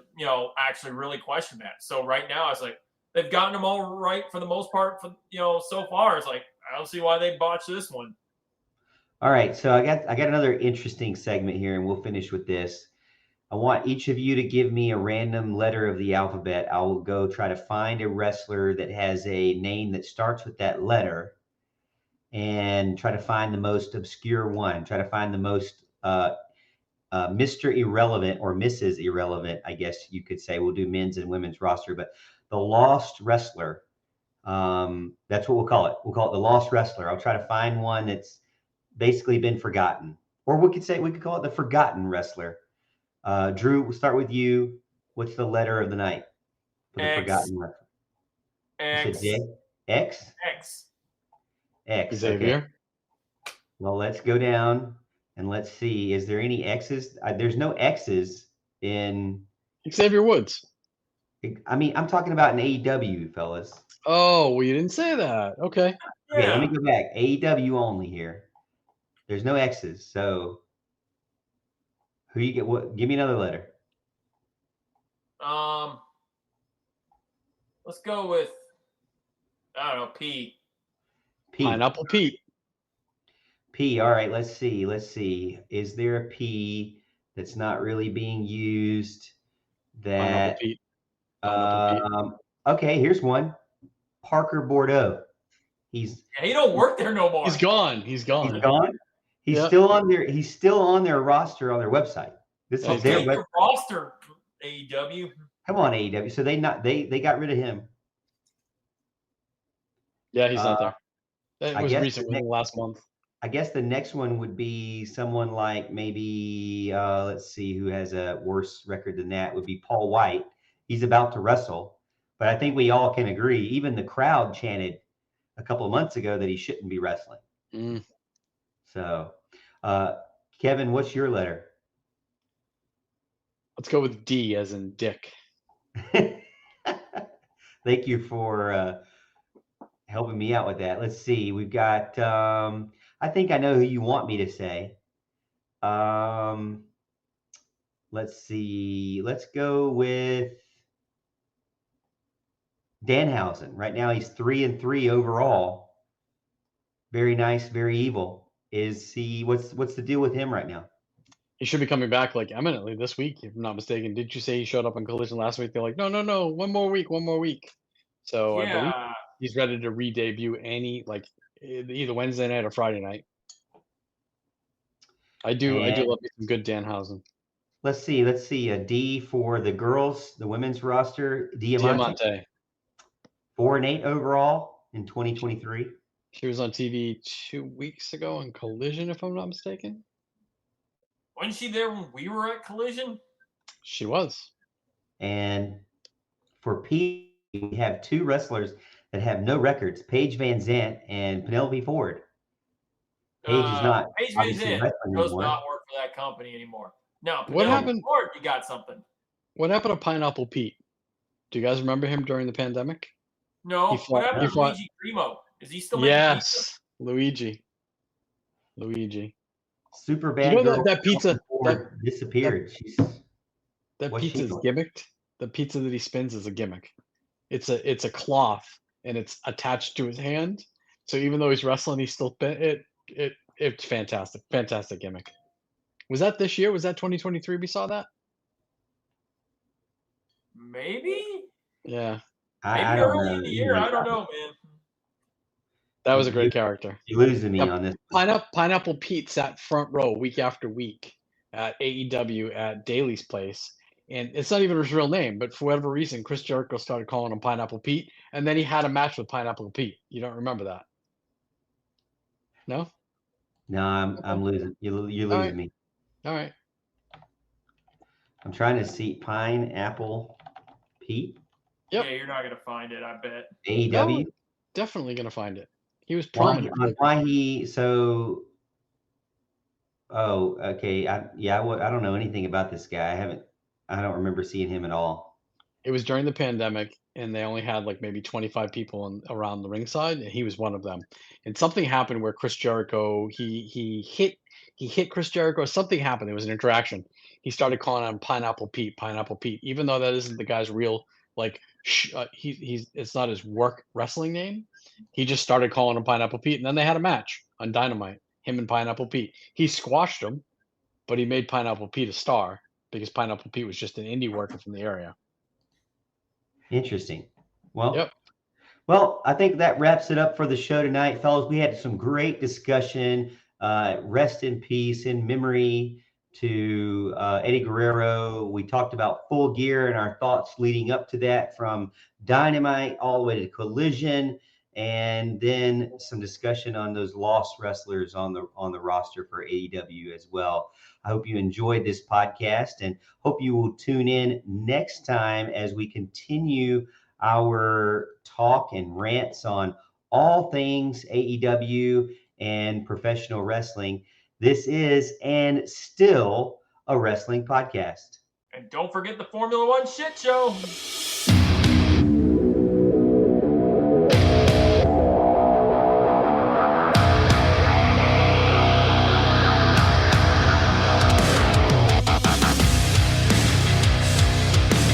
actually really question that. So right now, it's like they've gotten them all right for the most part. For so far, it's like I don't see why they botched this one. All right, so I got another interesting segment here, and we'll finish with this. I want each of you to give me a random letter of the alphabet. I will go try to find a wrestler that has a name that starts with that letter and try to find the most obscure one. Try to find the most Mr. Irrelevant or Mrs. Irrelevant, I guess you could say. We'll do men's and women's roster, but the lost wrestler. That's what we'll call it. We'll call it the lost wrestler. I'll try to find one that's basically been forgotten. Or we could call it the forgotten wrestler. Drew, we'll start with you. What's the letter of the night for the forgotten wrestler? X. You said J? X? X. Xavier. Okay. Well, let's go down and let's see. Is there any X's? There's no X's in Xavier Woods. I mean, I'm talking about an AEW, fellas. Oh, well, you didn't say that. Okay. Okay, let me go back. AEW only here. There's no X's. So who you get? What? Give me another letter. Let's go with, I don't know, P. Pineapple Pete. P. All right. Let's see. Is there a P that's not really being used? That. Okay. Here's one. Parker Bordeaux. He don't work there no more. He's gone. He's gone. He's still on their. He's still on their roster on their website. This is their roster. AEW. Come on, AEW. So they got rid of him. Yeah, he's not there. That was recently, last month. I guess the next one would be someone like maybe let's see who has a worse record than that. Would be Paul White. He's about to wrestle, but I think we all can agree. Even the crowd chanted a couple of months ago that he shouldn't be wrestling. So, Kevin, what's your letter? Let's go with D as in Dick. Thank you for helping me out with that. Let's see. We've got, I think I know who you want me to say. Let's see. Let's go with Danhausen. Right now he's 3-3 overall. Very nice, very evil. Is he, what's the deal with him right now? He should be coming back like eminently this week, if I'm not mistaken. Did you say he showed up on Collision last week? They're like, no, one more week. So I believe he's ready to re-debut either Wednesday night or Friday night. I do love me some good Danhausen. Let's see. A D for the girls, the women's roster. Diamante. 4-8 overall in 2023. She was on TV 2 weeks ago on Collision, if I'm not mistaken. Wasn't she there when we were at Collision? She was. And for Pete, we have two wrestlers that have no records: Paige Van Zant and Penelope Ford. Paige is not Paige Van obviously Zandt wrestling does anymore. not work for that company anymore. Now, What happened? Ford, you got something. What happened to Pineapple Pete? Do you guys remember him during the pandemic? No, what happened to fought- Luigi Primo? Is he still making Yes, Luigi. Super You bad know girl that pizza Ford disappeared. that What's she pizza is doing? gimmicked. The pizza that he spins is a gimmick. It's a cloth and it's attached to his hand. So even though he's wrestling, he's still it's fantastic. Fantastic gimmick. Was that this year? Was that 2023 we saw that? Maybe? Yeah. Maybe I don't early know. in the year. I don't know, man. That was a great character. You're losing me Yep. on this. Pineapple Pete sat front row week after week at AEW at Daly's place. And it's not even his real name, but for whatever reason, Chris Jericho started calling him Pineapple Pete, and then he had a match with Pineapple Pete. You don't remember that? No? No, I'm losing. You're losing right. me. All right. I'm trying to see Pineapple Pete. Yep. Yeah, you're not going to find it, I bet. AEW. No, definitely gonna find it. He was Why, prominent. why he so? Oh, okay. I don't know anything about this guy. I don't remember seeing him at all. It was during the pandemic, and they only had like maybe 25 people around the ringside, and he was one of them. And something happened where Chris Jericho he hit Chris Jericho. Something happened. There was an interaction. He started calling him Pineapple Pete, even though that isn't the guy's real like. He's it's not his work wrestling name. He just started calling him Pineapple Pete, and then they had a match on Dynamite. Him and Pineapple Pete. He squashed him, but he made Pineapple Pete a star because Pineapple Pete was just an indie worker from the area. Interesting. Well, Yep. Well, I think that wraps it up for the show tonight, fellas. We had some great discussion. Rest in peace, in memory to Eddie Guerrero. We talked about Full Gear and our thoughts leading up to that, from Dynamite all the way to Collision, and then some discussion on those lost wrestlers on the roster for AEW as well. I hope you enjoyed this podcast and hope you will tune in next time as we continue our talk and rants on all things AEW and professional wrestling. This is and still a wrestling podcast. And don't forget the Formula One shit show.